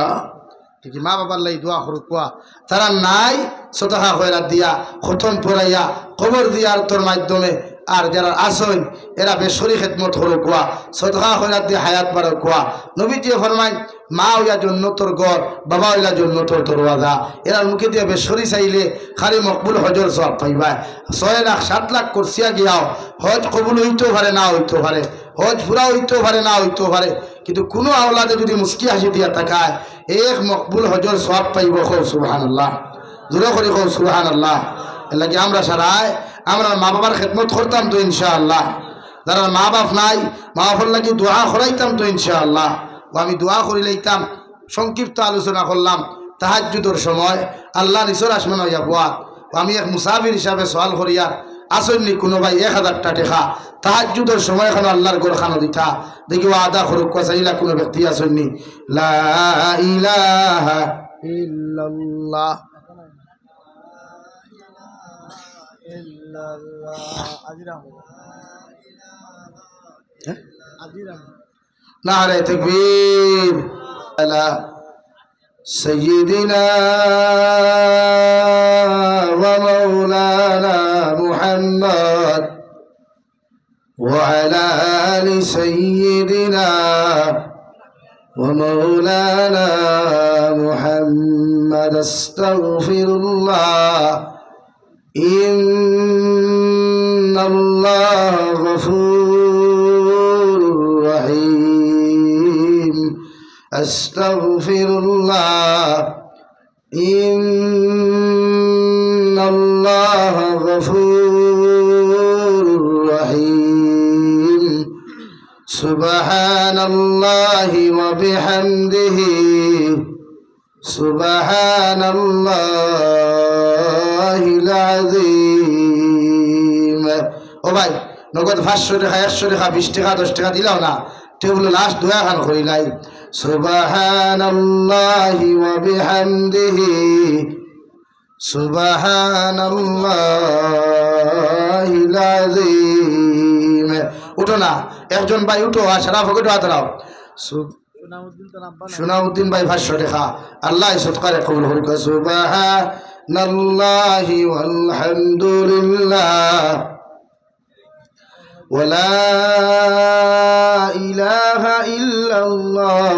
Speaker 1: ঠিকই মা বাবার লাই দোয়া করুক, কোয়া তারা নাই সদকা খয়রাত দিয়া খতম পড়াইয়া কবর দিয়ার তোর মাধ্যমে, আর যারা আসেন এরা বেসরি খেদমত করো, কোয়া সদকা খয়রাত দিয়ে হায়াত বাড়ো, কোয়া নবীজি ফরমায় মা হইয়া জান্নাতের ঘর, বাবা হইলা জান্নাতের দরওয়াজা, এরা মুখে দিয়ে বেসরি চাইলে খালি মকবুল হজর সব পাইবা। 6 লাখ 7 লাখ করছিয়া গিয়াও হজ কবুল হইতেও পারে না হইতেও পারে, হজ পুরা হইতেও পারে না হইতেও পারে, কিন্তু কোনো আওলাদে যদি মুস্কি হাসি দিয়া তাকায় এক মকবুল হজর সব পাইব। সুবহানাল্লাহ। জোরে করে সুবহানাল্লাহ। এর লাগে আমরা সারায় আমরা মা বাবার খেদমত করতাম তো ইনশাআল্লাহ, যারা মা বাপ নাই মা বাবার লাগে দোয়া করাইতাম তো ইনশাআল্লাহ। আমি দোয়া করে লইতাম। সংক্ষিপ্ত আলোচনা করলাম তাহাজ্জুদের সময় আল্লাহ নিচর আসমান হইয়া বোয়া, আমি এক মুসাফির হিসাবে সওয়াল করিয়া আসেননি কোনো ভাই 1000 টাকা তাহাজ্জুদের সময় এখন আল্লাহর গোর খানো দিতা দেখি আদা করুক চাইলা কোনো ব্যক্তি আসেননি। লা ইলাহা ইল্লাল্লাহ নারে তাকবীর আলা সাইয়্যিদিনা ওয়া মাওলানা মুহাম্মদ ওয়া আলা আলি সাইয়্যিদিনা ওয়া মাওলানা মুহাম্মদ। আস্তাগফিরুল্লাহ ইন্নাল্লাহা গফুর আস্তাগফিরুল্লাহ ইন্নাল্লাহ গফুরুর রহিম সুবহানাল্লাহি ওয়া বিহামদিহি সুবহানাল্লাহিল আযীম। ও ভাই নগদ 500 টাকা 100 টাকা 20 টাকা 10 টাকা দিলাও না, টেবিল লাস্ট দোয়া খান করিলাই সুবহানাল্লাহি ওয়া বিহামদিহি সুবহানাল্লাহিল আযীম। উঠো না একজন ভাই, উঠো আশরাফ উঠো হাত দাও। সুনাউদ্দিন ভাই 500 টাকা, আল্লাহ সৎকারে কবুল করুক। সুবহানাল্লাহি ওয়াল হামদুলিল্লাহ ওয়া লা ইলাহা ইল্লাল্লাহ।